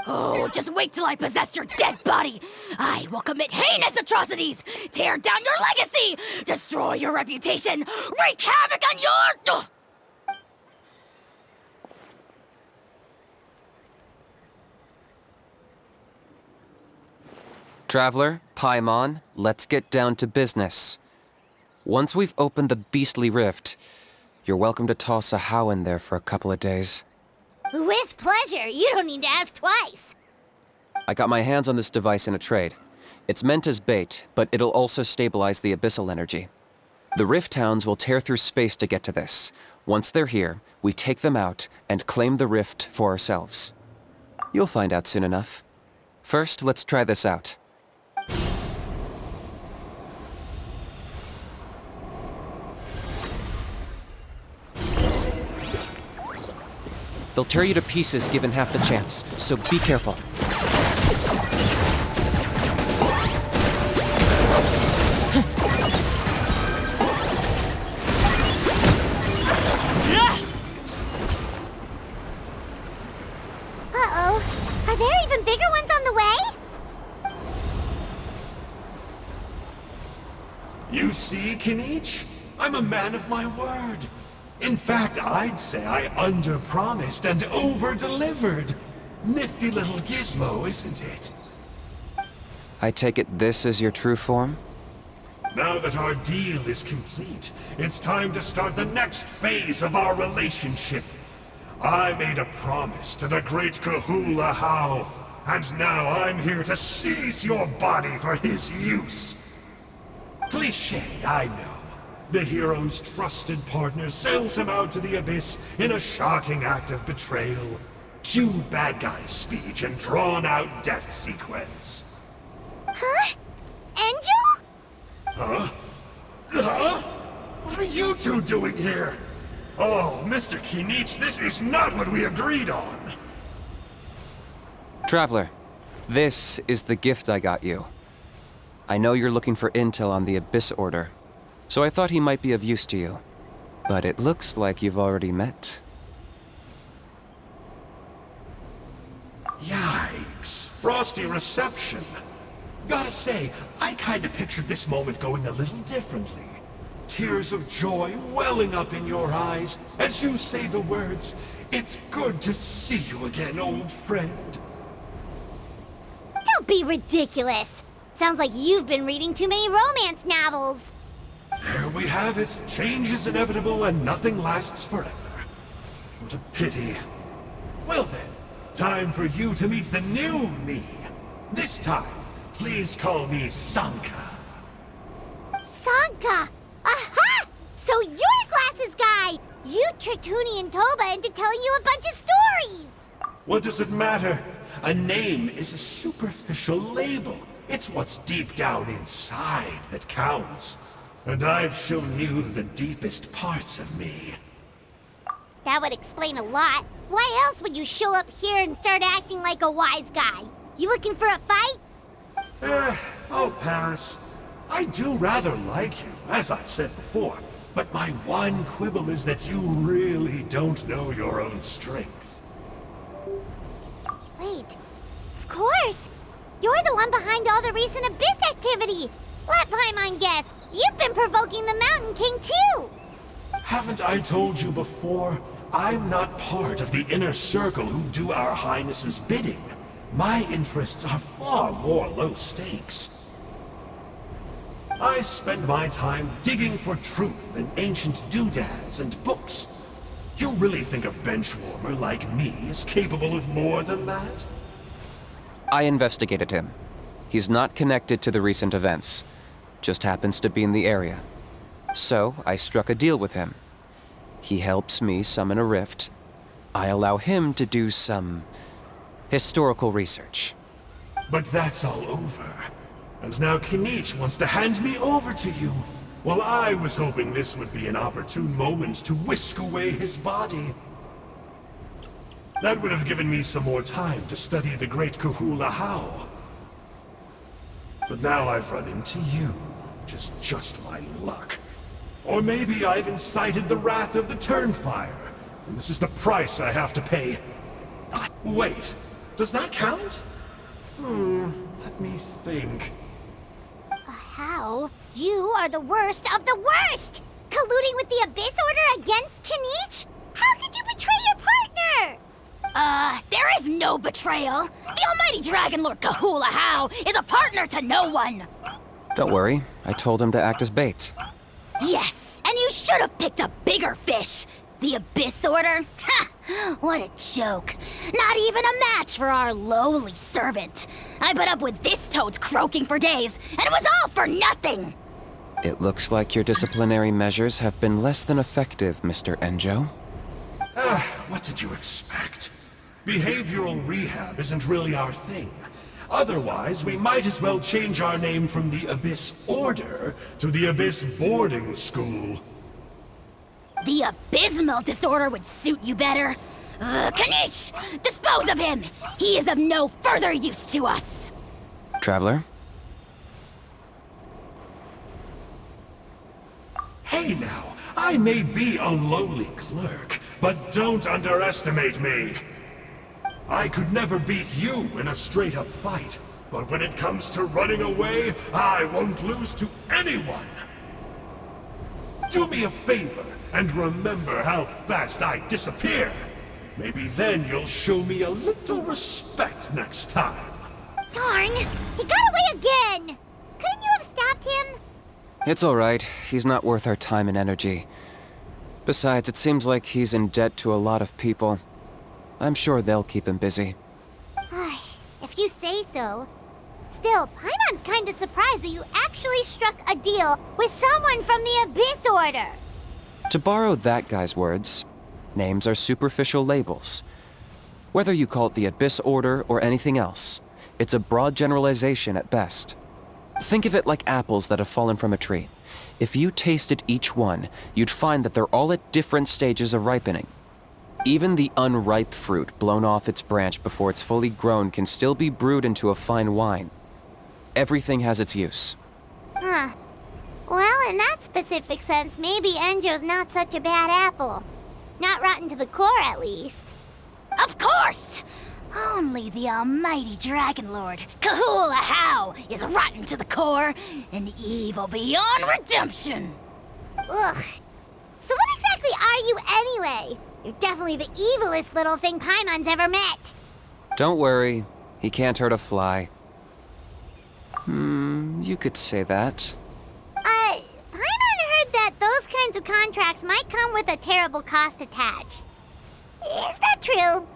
Oh, just wait till I possess your dead body! I will commit heinous atrocities! Tear down your legacy! Destroy your reputation! Wreak havoc on your... Ugh! Traveler, Paimon, let's get down to business. Once we've opened the beastly rift, you're welcome to toss a How in there for a couple of days. With pleasure. You don't need to ask twice. I got my hands on this device in a trade. It's meant as bait, but it'll also stabilize the abyssal energy. The rift towns will tear through space to get to this. Once they're here, we take them out and claim the rift for ourselves. You'll find out soon enough. First, let's try this out. They'll tear you to pieces given half the chance, so be careful. Uh-oh. Are there even bigger ones on the way? You see, Kinich? I'm a man of my word. In fact, I'd say I under-promised and over-delivered. Nifty little gizmo, isn't it? I take it this is your true form? Now that our deal is complete, it's time to start the next phase of our relationship. I made a promise to the great Kahula How, and now I'm here to seize your body for his use. Cliché, I know. The hero's trusted partner sells him out to the abyss in a shocking act of betrayal. Cue bad guy speech and drawn-out death sequence. Huh? Angel? Huh? Huh? What are you two doing here? Oh, Mr. Kinich, this is not what we agreed on. Traveler, this is the gift I got you. I know you're looking for intel on the Abyss Order, so I thought he might be of use to you. But it looks like you've already met. Yikes. frosty reception. Gotta say, I kinda pictured this moment going a little differently. Tears of joy welling up in your eyes as you say the words, "It's good to see you again, old friend." Don't be ridiculous. Sounds like you've been reading too many romance novels. There we have it. Change is inevitable and nothing lasts forever. What a pity. Well then, time for you to meet the new me. This time, please call me Sanka. Sanka! Aha! So you're the glasses guy! You tricked Huni and Toba into telling you a bunch of stories! What does it matter? A name is a superficial label. It's what's deep down inside that counts. And I've shown you the deepest parts of me. That would explain a lot. Why else would you show up here and start acting like a wise guy? You looking for a fight? I'll pass. I do rather like you, as I've said before, but my one quibble is that you really don't know your own strength. Wait, of course! You're the one behind all the recent Abyss activity! Let Paimon guess, you've been provoking the Mountain King too! Haven't I told you before? I'm not part of the inner circle who do our Highness's bidding. My interests are far more low stakes. I spend my time digging for truth in ancient doodads and books. You really think a benchwarmer like me is capable of more than that? I investigated him. He's not connected to the recent events. Just happens to be in the area. So, I struck a deal with him. He helps me summon a rift. I allow him to do some historical research. But that's all over. And now Kinich wants to hand me over to you. Well, I was hoping this would be an opportune moment to whisk away his body. That would have given me some more time to study the great Kahula How. But now I've run into you, which is just my luck. Or maybe I've incited the wrath of the Turnfire, and this is the price I have to pay. Wait, does that count? Let me think. How? You are the worst of the worst! Colluding with the Abyss Order against Kinich? How could you betray your partner? There is no betrayal. The almighty Dragon Lord Kahula How is a partner to no one. Don't worry, I told him to act as bait. Yes, and you should have picked a bigger fish. The Abyss Order? Ha! What a joke. Not even a match for our lowly servant. I put up with this toad croaking for days, and it was all for nothing. It looks like your disciplinary measures have been less than effective, Mr. Enjo. What did you expect? Behavioral rehab isn't really our thing. Otherwise, we might as well change our name from the Abyss Order to the Abyss Boarding School. The abysmal disorder would suit you better. Kinich! Dispose of him! He is of no further use to us! Traveler? Hey now, I may be a lowly clerk, but don't underestimate me. I could never beat you in a straight-up fight, but when it comes to running away, I won't lose to anyone. Do me a favor and remember how fast I disappear. Maybe then you'll show me a little respect next time. Darn! He got away again! Couldn't you have stopped him? It's alright. He's not worth our time and energy. Besides, it seems like he's in debt to a lot of people. I'm sure they'll keep him busy. If you say so. Still, Paimon's kinda surprised that you actually struck a deal with someone from the Abyss Order. To borrow that guy's words, names are superficial labels. Whether you call it the Abyss Order or anything else, it's a broad generalization at best. Think of it like apples that have fallen from a tree. If you tasted each one, you'd find that they're all at different stages of ripening. Even the unripe fruit blown off its branch before it's fully grown can still be brewed into a fine wine. Everything has its use. Huh. Well, in that specific sense, maybe Enjo's not such a bad apple. Not rotten to the core, at least. Of course! Only the almighty Dragon Lord, Kahula How, is rotten to the core and evil beyond redemption. Ugh. So what exactly are you anyway? You're definitely the evilest little thing Paimon's ever met. Don't worry, he can't hurt a fly. You could say that. Paimon heard that those kinds of contracts might come with a terrible cost attached. Is that true?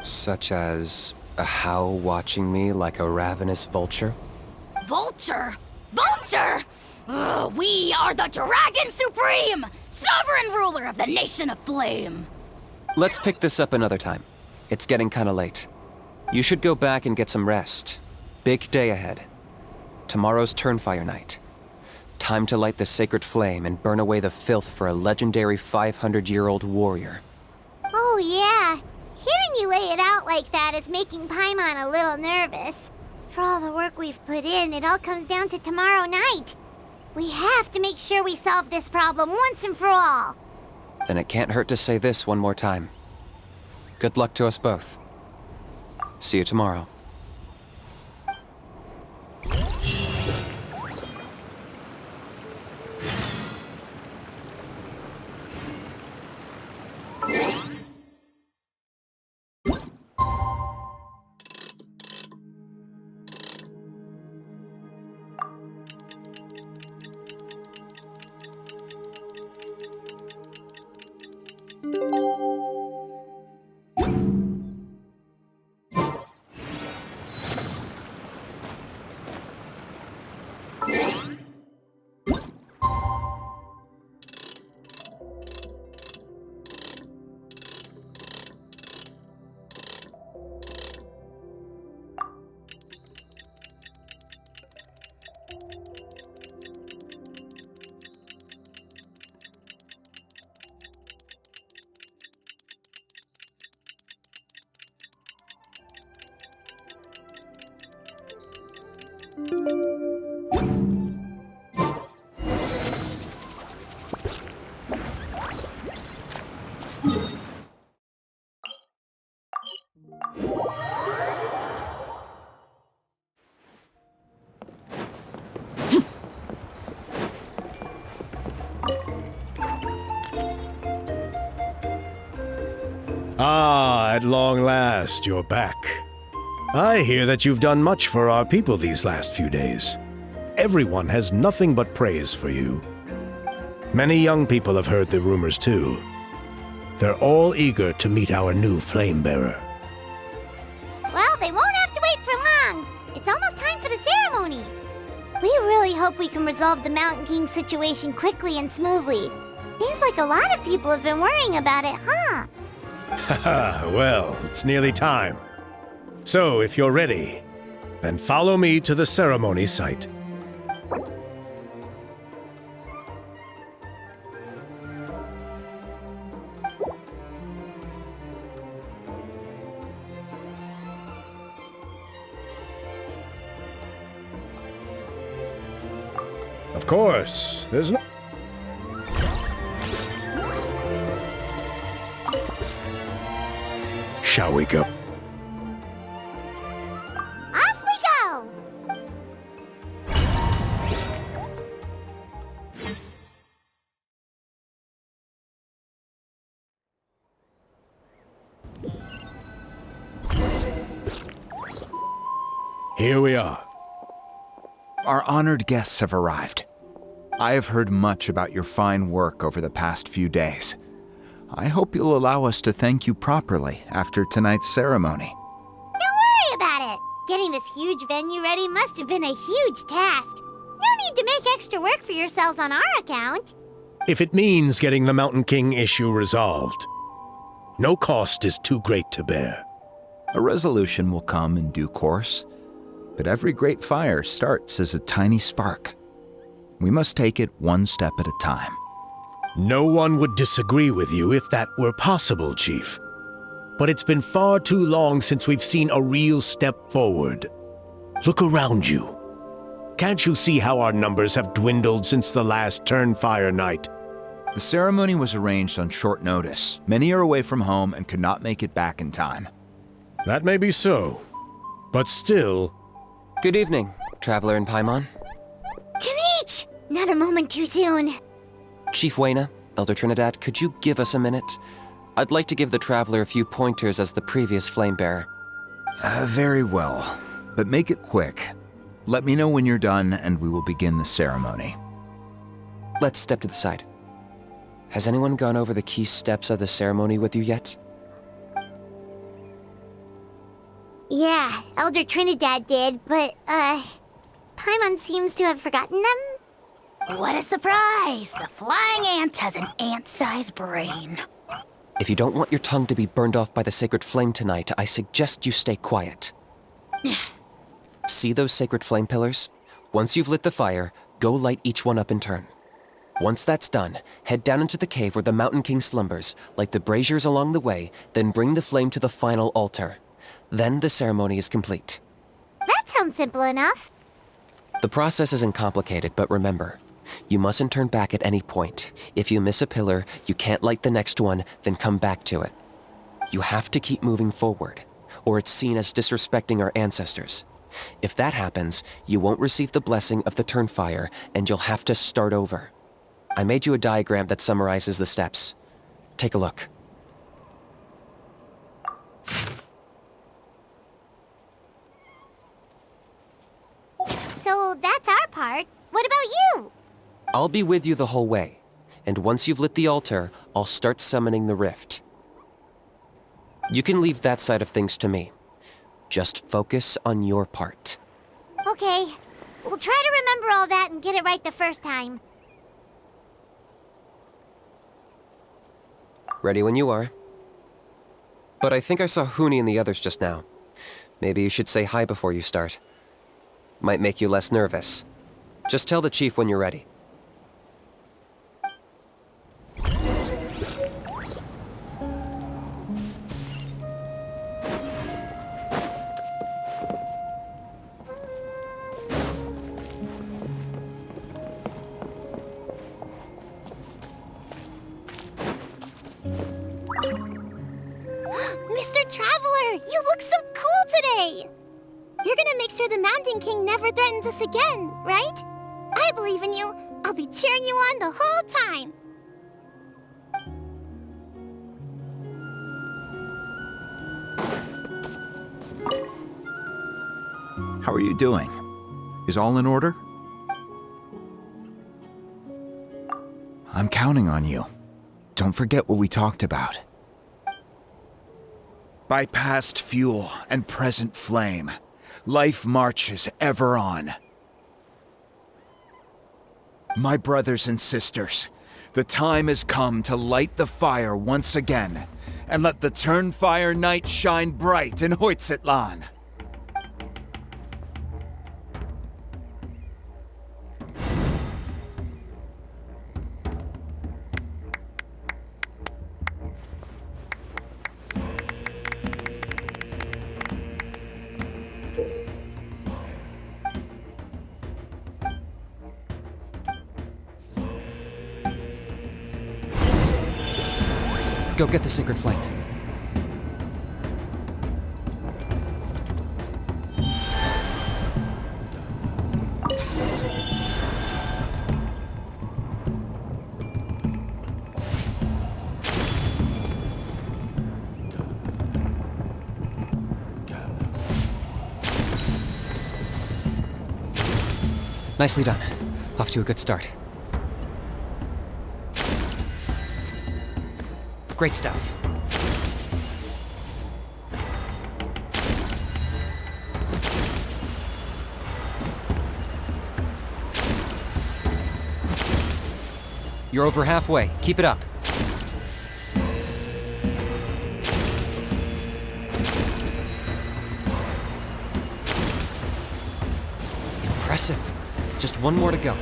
Such as a How watching me like a ravenous vulture? Vulture? Vulture? We are the Dragon Supreme, sovereign ruler of the Nation of Flame. Let's pick this up another time. It's getting kinda late. You should go back and get some rest. Big day ahead. Tomorrow's Turnfire Night. Time to light the sacred flame and burn away the filth for a legendary 500-year-old warrior. Oh yeah. Hearing you lay it out like that is making Paimon a little nervous. For all the work we've put in, it all comes down to tomorrow night. We have to make sure we solve this problem once and for all. Then it can't hurt to say this one more time. Good luck to us both. See you tomorrow. Ah, at long last, you're back. I hear that you've done much for our people these last few days. Everyone has nothing but praise for you. Many young people have heard the rumors too. They're all eager to meet our new flame bearer. Well, they won't have to wait for long. It's almost time for the ceremony. We really hope we can resolve the Mountain King situation quickly and smoothly. Seems like a lot of people have been worrying about it, huh? Haha, well, it's nearly time. So, if you're ready, then follow me to the ceremony site. Of course, there's no... Shall we go? Off we go! Here we are. Our honored guests have arrived. I have heard much about your fine work over the past few days. I hope you'll allow us to thank you properly after tonight's ceremony. Don't worry about it. Getting this huge venue ready must have been a huge task. No need to make extra work for yourselves on our account. If it means getting the Mountain King issue resolved, no cost is too great to bear. A resolution will come in due course, but every great fire starts as a tiny spark. We must take it one step at a time. No one would disagree with you if that were possible, Chief. But it's been far too long since we've seen a real step forward. Look around you. Can't you see how our numbers have dwindled since the last Turnfire Night? The ceremony was arranged on short notice. Many are away from home and could not make it back in time. That may be so, but still... Good evening, Traveler in Paimon. Kinich! Not a moment too soon. Chief Wayna, Elder Trinidad, could you give us a minute? I'd like to give the Traveler a few pointers as the previous Flamebearer. Very well, but make it quick. Let me know when you're done, and we will begin the ceremony. Let's step to the side. Has anyone gone over the key steps of the ceremony with you yet? Yeah, Elder Trinidad did, but, Paimon seems to have forgotten them? What a surprise! The flying ant has an ant-sized brain. If you don't want your tongue to be burned off by the sacred flame tonight, I suggest you stay quiet. See those sacred flame pillars? Once you've lit the fire, go light each one up in turn. Once that's done, head down into the cave where the Mountain King slumbers, light the braziers along the way, then bring the flame to the final altar. Then the ceremony is complete. That sounds simple enough. The process isn't complicated, but remember, you mustn't turn back at any point. If you miss a pillar, you can't light the next one, then come back to it. You have to keep moving forward, or it's seen as disrespecting our ancestors. If that happens, you won't receive the blessing of the Turnfire, and you'll have to start over. I made you a diagram that summarizes the steps. Take a look. So that's our part. What about you? I'll be with you the whole way, and once you've lit the altar, I'll start summoning the rift. You can leave that side of things to me. Just focus on your part. Okay. We'll try to remember all that and get it right the first time. Ready when you are. But I think I saw Huni and the others just now. Maybe you should say hi before you start. Might make you less nervous. Just tell the chief when you're ready. Mr. Traveler, you look so cool today! You're gonna make sure the Mountain King never threatens us again, right? I believe in you. I'll be cheering you on the whole time. How are you doing? Is all in order? I'm counting on you. Don't forget what we talked about. By past fuel and present flame, life marches ever on. My brothers and sisters, the time has come to light the fire once again, and let the Turnfire night shine bright in Hoytzitlan. Go get the sacred flame. Nicely done. Off to a good start. Great stuff. You're over halfway. Keep it up. Impressive. Just one more to go.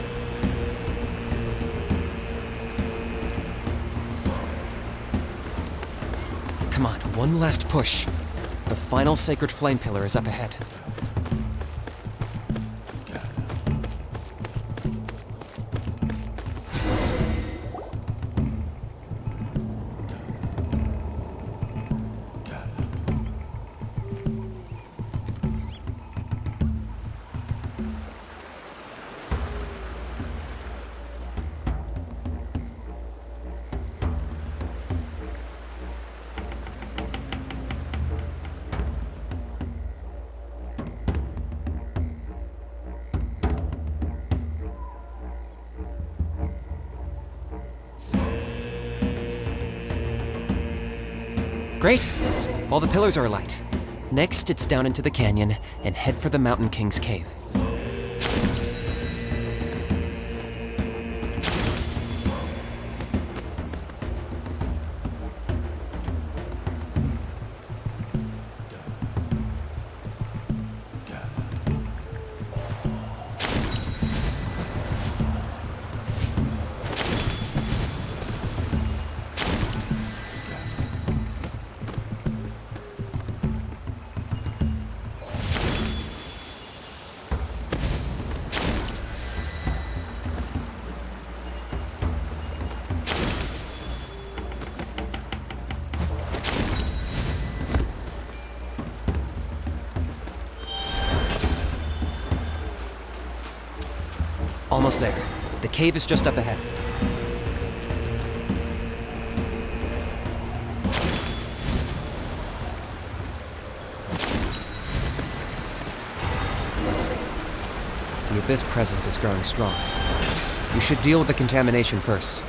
Come on, one last push. The final sacred flame pillar is up ahead. Great. All the pillars are alight. Next, it's down into the canyon and head for the Mountain King's cave. Almost there. The cave is just up ahead. The Abyss presence is growing strong. You should deal with the contamination first.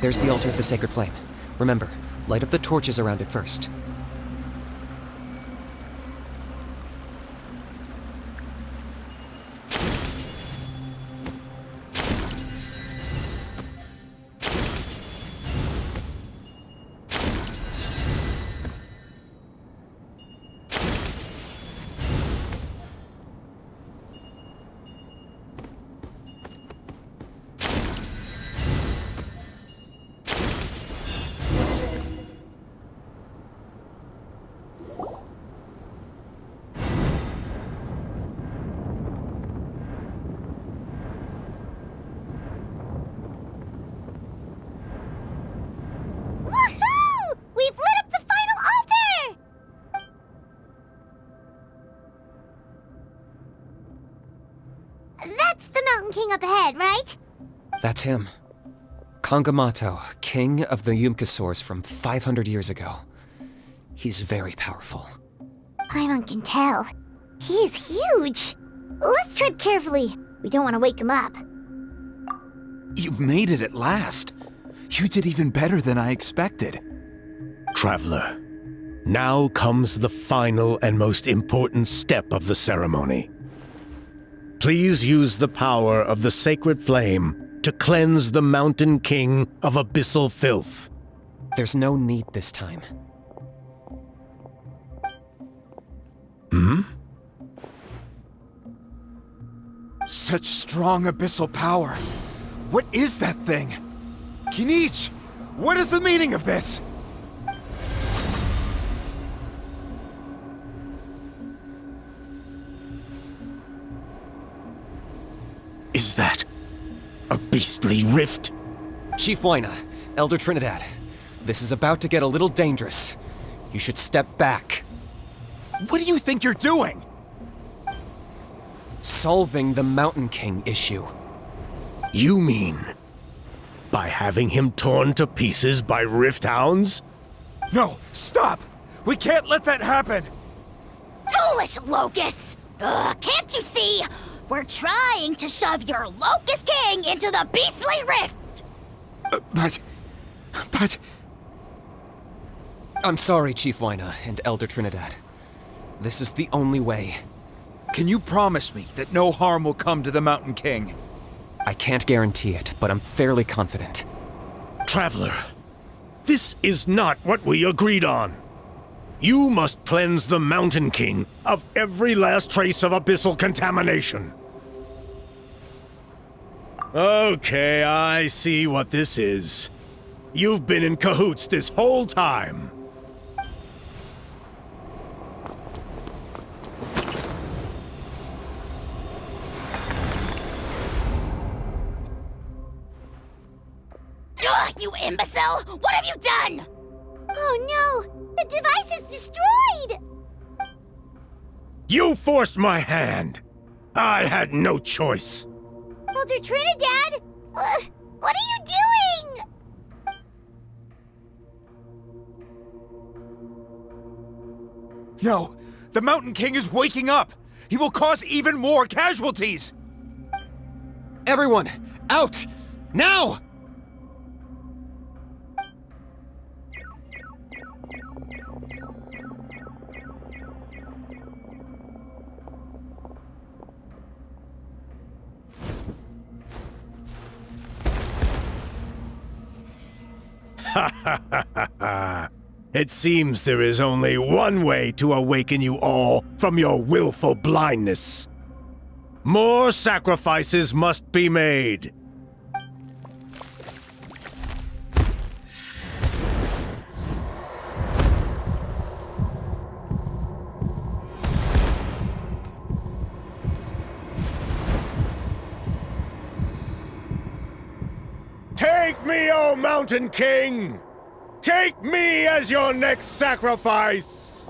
There's the altar of the Sacred Flame. Remember, light up the torches around it first. up ahead, right? That's him. Kangamato, king of the Yumkasaurs from 500 years ago. He's very powerful. Paimon can tell. He's huge. Let's tread carefully. We don't want to wake him up. You've made it at last. You did even better than I expected. Traveler, now comes the final and most important step of the ceremony. Please use the power of the sacred flame to cleanse the Mountain King of abyssal filth. There's no need this time. Such strong abyssal power. What is that thing? Kinich, what is the meaning of this? Is that a beastly rift? Chief Wyna, Elder Trinidad, this is about to get a little dangerous. You should step back. What do you think you're doing? Solving the Mountain King issue. You mean by having him torn to pieces by rift hounds? No, stop! We can't let that happen! Foolish Locust! Can't you see? We're trying to shove your Locust King into the beastly rift! But... I'm sorry, Chief Wyna and Elder Trinidad. This is the only way. Can you promise me that no harm will come to the Mountain King? I can't guarantee it, but I'm fairly confident. Traveler, this is not what we agreed on. You must cleanse the Mountain King of every last trace of abyssal contamination. Okay, I see what this is. You've been in cahoots this whole time. Ugh, you imbecile! What have you done? Oh no! The device is destroyed! You forced my hand. I had no choice. Elder Trinidad! What are you doing? No! The Mountain King is waking up! He will cause even more casualties! Everyone, out! Now! It seems there is only one way to awaken you all from your willful blindness. More sacrifices must be made. Take me, O Mountain King! Take me as your next sacrifice!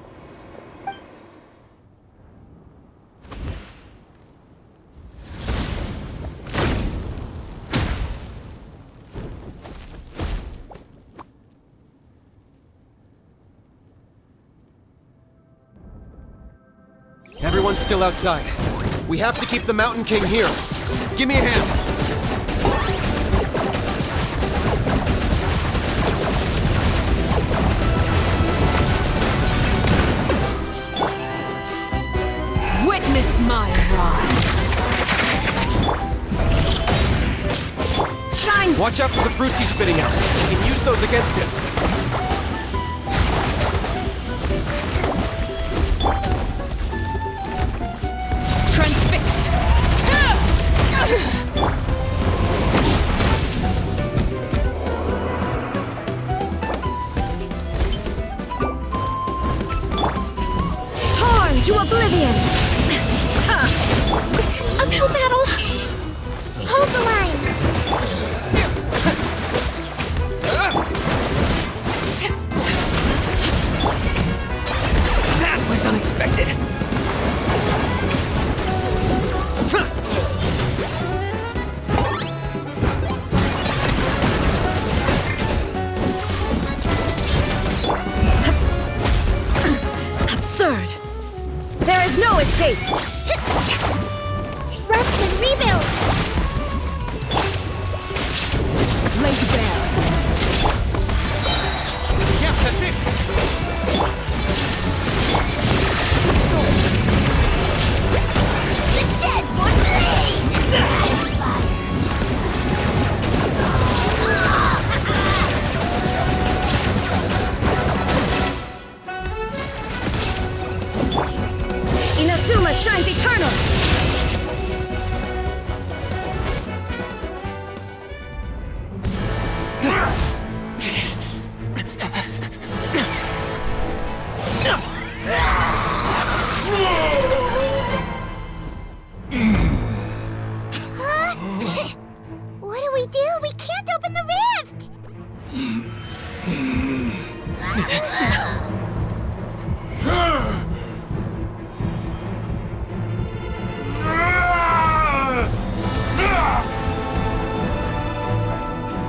Everyone's still outside. We have to keep the Mountain King here. Give me a hand. Witness my rise. Shine! Watch out for the fruits he's spitting out. You can use those against him. Transfixed! Torn to oblivion! Uphill battle! Hold the line! That was unexpected. absurd! There is no escape! Rest and rebuild! Laid bare. Yeah, that's it! The dead would bleed! Inazuma shines eternal! What do we do? We can't open the rift!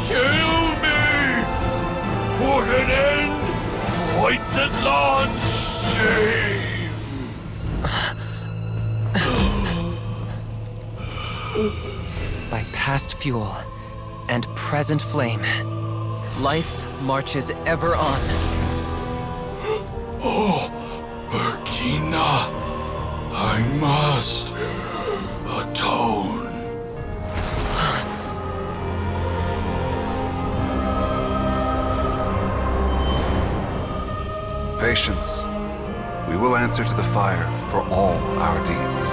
Kill me! Put an end! Points at launch! Shame! By past fuel and present flame, life marches ever on. Oh, Burkina, I must atone. Patience. We will answer to the fire for all our deeds.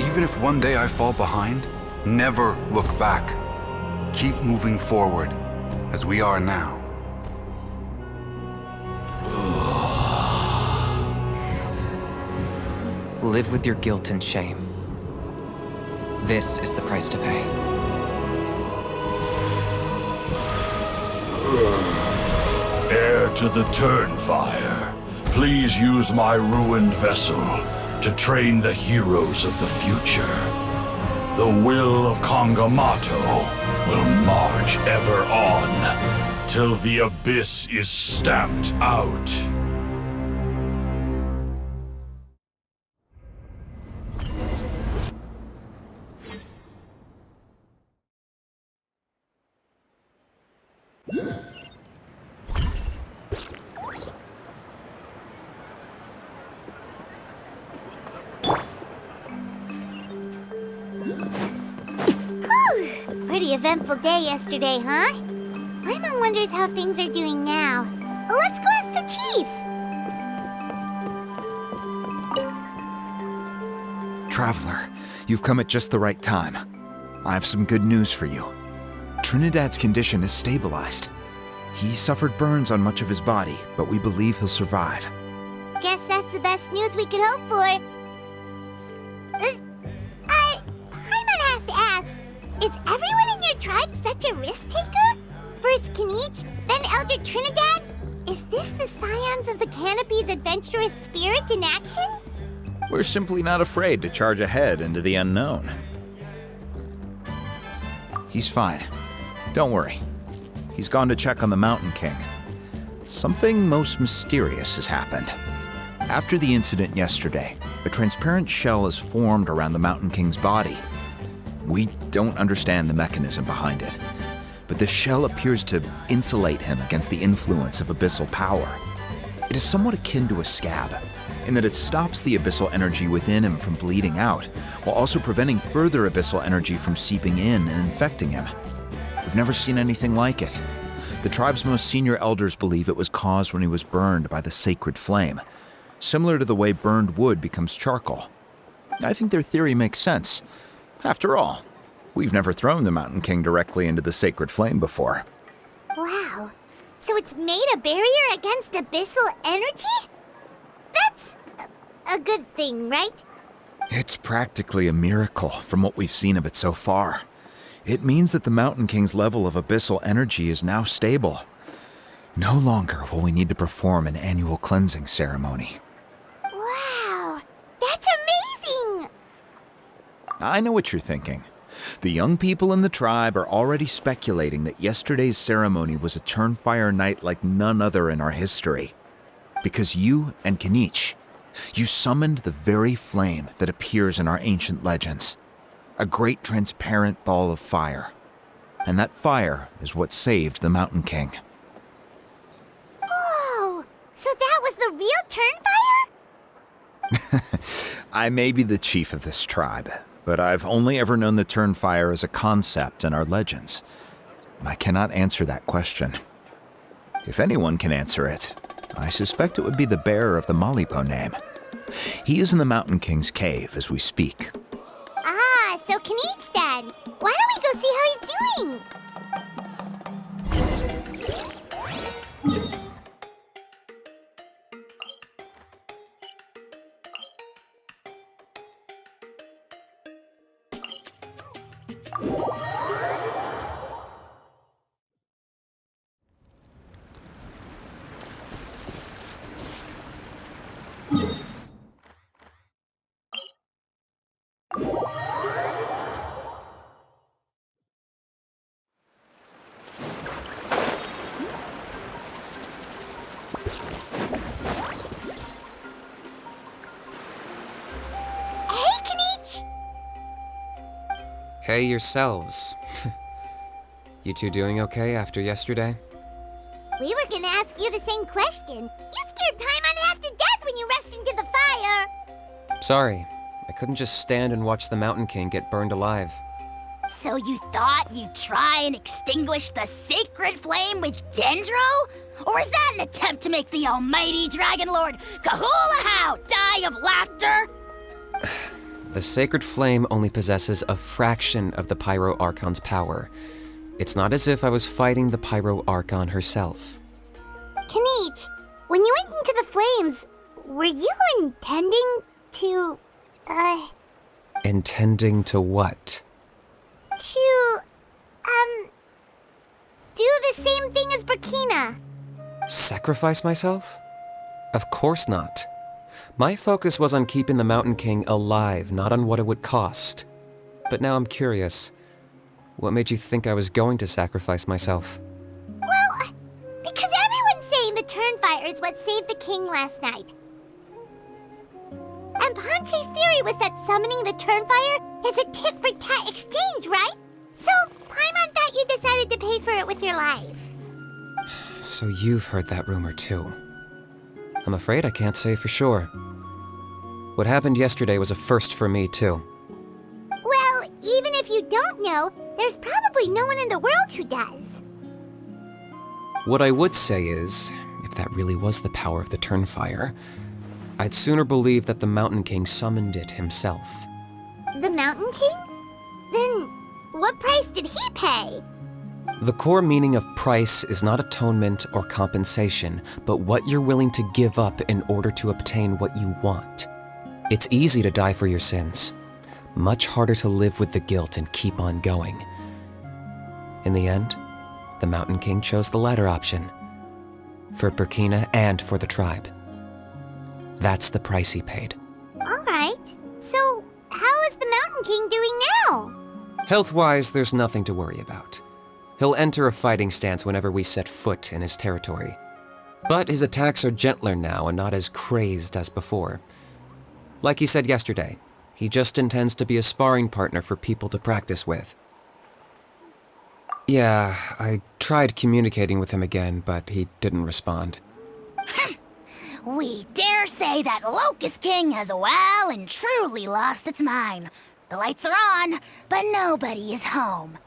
Even if one day I fall behind, never look back. Keep moving forward, as we are now. Live with your guilt and shame. This is the price to pay. Heir to the Turnfire, please use my ruined vessel to train the heroes of the future. The will of Kangamato will march ever on, till the abyss is stamped out. Pretty eventful day yesterday, huh? Paimon wonders how things are doing now. Let's go ask the chief! Traveler, you've come at just the right time. I have some good news for you. Trinidad's condition is stabilized. He suffered burns on much of his body, but we believe he'll survive. Guess that's the best news we could hope for. Paimon has to ask, is everyone in your tribe such a risk-taker? First Kinich, then Elder Trinidad? Is this the scions of the Canopy's adventurous spirit in action? We're simply not afraid to charge ahead into the unknown. He's fine. Don't worry. He's gone to check on the Mountain King. Something most mysterious has happened. After the incident yesterday, a transparent shell has formed around the Mountain King's body. We don't understand the mechanism behind it, but the shell appears to insulate him against the influence of abyssal power. It is somewhat akin to a scab, in that it stops the abyssal energy within him from bleeding out, while also preventing further abyssal energy from seeping in and infecting him. We've never seen anything like it. The tribe's most senior elders believe it was caused when he was burned by the sacred flame, similar to the way burned wood becomes charcoal. I think their theory makes sense. After all, we've never thrown the Mountain King directly into the sacred flame before. Wow. So it's made a barrier against abyssal energy? That's a good thing, right? It's practically a miracle from what we've seen of it so far. It means that the Mountain King's level of abyssal energy is now stable. No longer will we need to perform an annual cleansing ceremony. Wow, that's amazing! I know what you're thinking. The young people in the tribe are already speculating that yesterday's ceremony was a Turnfire night like none other in our history. Because you and Kinich, you summoned the very flame that appears in our ancient legends. A great transparent ball of fire. And that fire is what saved the Mountain King. Oh, so that was the real Turnfire? I may be the chief of this tribe, but I've only ever known the Turnfire as a concept in our legends. I cannot answer that question. If anyone can answer it, I suspect it would be the bearer of the Malipo name. He is in the Mountain King's cave as we speak. Ah, so Kinich then. Why don't we go see how he's doing? Hey, Kinich! Hey yourselves. You two doing okay after yesterday? We were gonna ask you the same question. You scared Paimon half to death when you rushed into the fire. Sorry, I couldn't just stand and watch the Mountain King get burned alive. So you thought you'd try and extinguish the sacred flame with Dendro? Or is that an attempt to make the almighty Dragon Lord Kahulahau die of laughter? The sacred flame only possesses a fraction of the Pyro Archon's power. It's not as if I was fighting the Pyro Archon herself. Kinich, when you went into the flames, were you intending to, Intending to what? do the same thing as Burkina? Sacrifice myself? Of course not. My focus was on keeping the Mountain King alive, not on what it would cost. But now I'm curious. What made you think I was going to sacrifice myself? Well, because everyone's saying the Turnfire is what saved the king last night. And Ponche's theory was that summoning the Turnfire is a tit-for-tat exchange, right? So, Paimon thought you decided to pay for it with your life. So you've heard that rumor too. I'm afraid I can't say for sure. What happened yesterday was a first for me too. Well, even if you don't know, there's probably no one in the world who does. What I would say is, if that really was the power of the Turnfire, I'd sooner believe that the Mountain King summoned it himself. The Mountain King? Then, what price did he pay? The core meaning of price is not atonement or compensation, but what you're willing to give up in order to obtain what you want. It's easy to die for your sins. Much harder to live with the guilt and keep on going. In the end, the Mountain King chose the latter option. For Burkina and for the tribe. That's the price he paid. Alright, so how is the Mountain King doing now? Health-wise, there's nothing to worry about. He'll enter a fighting stance whenever we set foot in his territory. But his attacks are gentler now and not as crazed as before. Like he said yesterday, he just intends to be a sparring partner for people to practice with. Yeah, I tried communicating with him again, but he didn't respond. We dare say that Locust King has well and truly lost its mind. The lights are on, but nobody is home.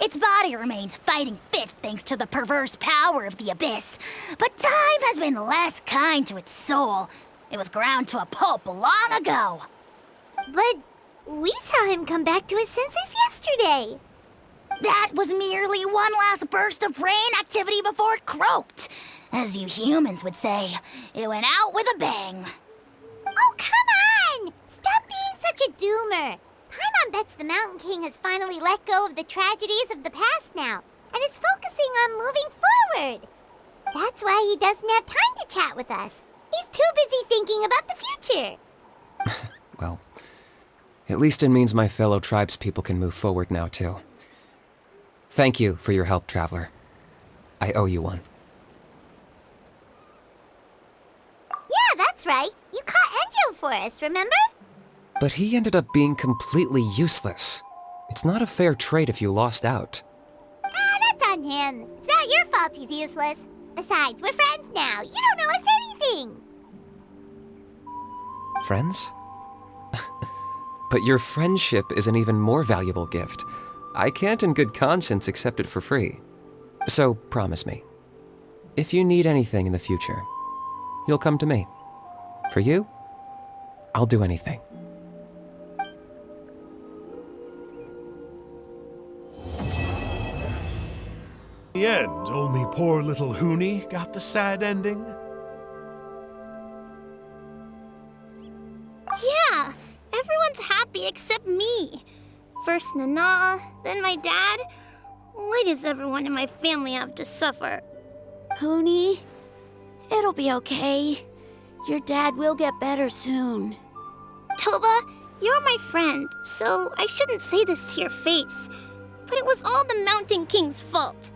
Its body remains fighting fit thanks to the perverse power of the Abyss, but time has been less kind to its soul. It was ground to a pulp long ago. But we saw him come back to his senses yesterday. That was merely one last burst of brain activity before it croaked. As you humans would say, it went out with a bang. Oh, come on! Stop being such a doomer. Paimon bets the Mountain King has finally let go of the tragedies of the past now, and is focusing on moving forward. That's why he doesn't have time to chat with us. He's too busy thinking about the future. Well, at least it means my fellow tribespeople can move forward now, too. Thank you for your help, Traveler. I owe you one. That's right. You caught Enjo for us, remember? But he ended up being completely useless. It's not a fair trade if you lost out. Ah, that's on him. It's not your fault he's useless. Besides, we're friends now. You don't owe us anything. Friends? But your friendship is an even more valuable gift. I can't in good conscience accept it for free. So promise me, if you need anything in the future, you'll come to me. For you, I'll do anything. In the end, only poor little Huni got the sad ending. Yeah, everyone's happy except me. First Nana, then my dad. Why does everyone in my family have to suffer? Huni, it'll be okay. Your dad will get better soon. Toba, you're my friend, so I shouldn't say this to your face. But it was all the Mountain King's fault.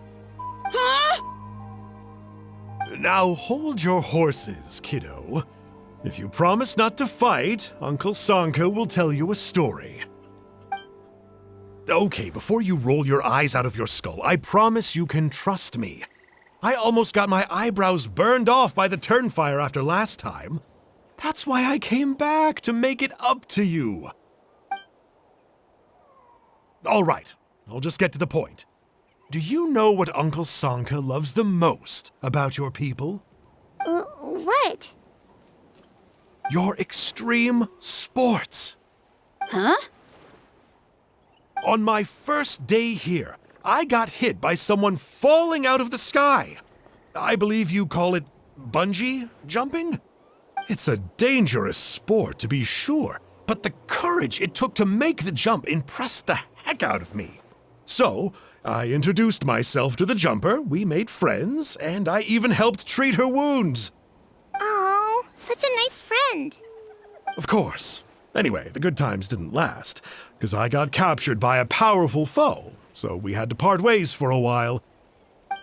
Huh? Now hold your horses, kiddo. If you promise not to fight, Uncle Sanka will tell you a story. Okay, before you roll your eyes out of your skull, I promise you can trust me. I almost got my eyebrows burned off by the turnfire after last time. That's why I came back, to make it up to you. All right, I'll just get to the point. Do you know what Uncle Sanka loves the most about your people? What? Your extreme sports. Huh? On my first day here, I got hit by someone falling out of the sky. I believe you call it bungee jumping? It's a dangerous sport, to be sure, but the courage it took to make the jump impressed the heck out of me. So, I introduced myself to the jumper, we made friends, and I even helped treat her wounds. Oh, such a nice friend. Of course. Anyway, the good times didn't last, because I got captured by a powerful foe, so we had to part ways for a while.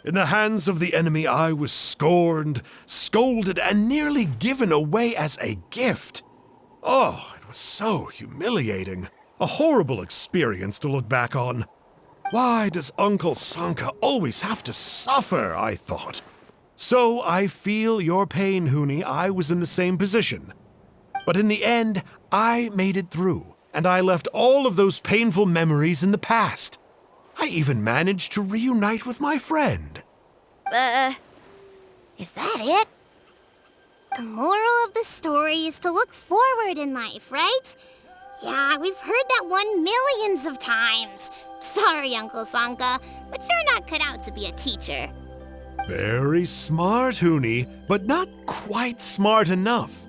In the hands of the enemy, I was scorned, scolded, and nearly given away as a gift. Oh, it was so humiliating. A horrible experience to look back on. Why does Uncle Sanka always have to suffer, I thought. So I feel your pain, Huni. I was in the same position. But in the end, I made it through, and I left all of those painful memories in the past. I even managed to reunite with my friend. Is that it? The moral of the story is to look forward in life, right? Yeah, we've heard that one millions of times. Sorry, Uncle Sanka, but you're not cut out to be a teacher. Very smart, Huni, but not quite smart enough.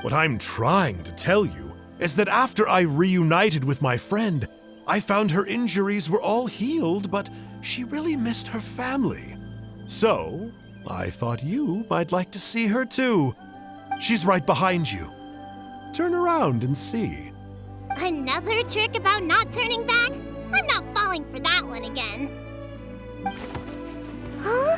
What I'm trying to tell you is that after I reunited with my friend, I found her injuries were all healed, but she really missed her family. So, I thought you might like to see her too. She's right behind you. Turn around and see. Another trick about not turning back? I'm not falling for that one again. Huh?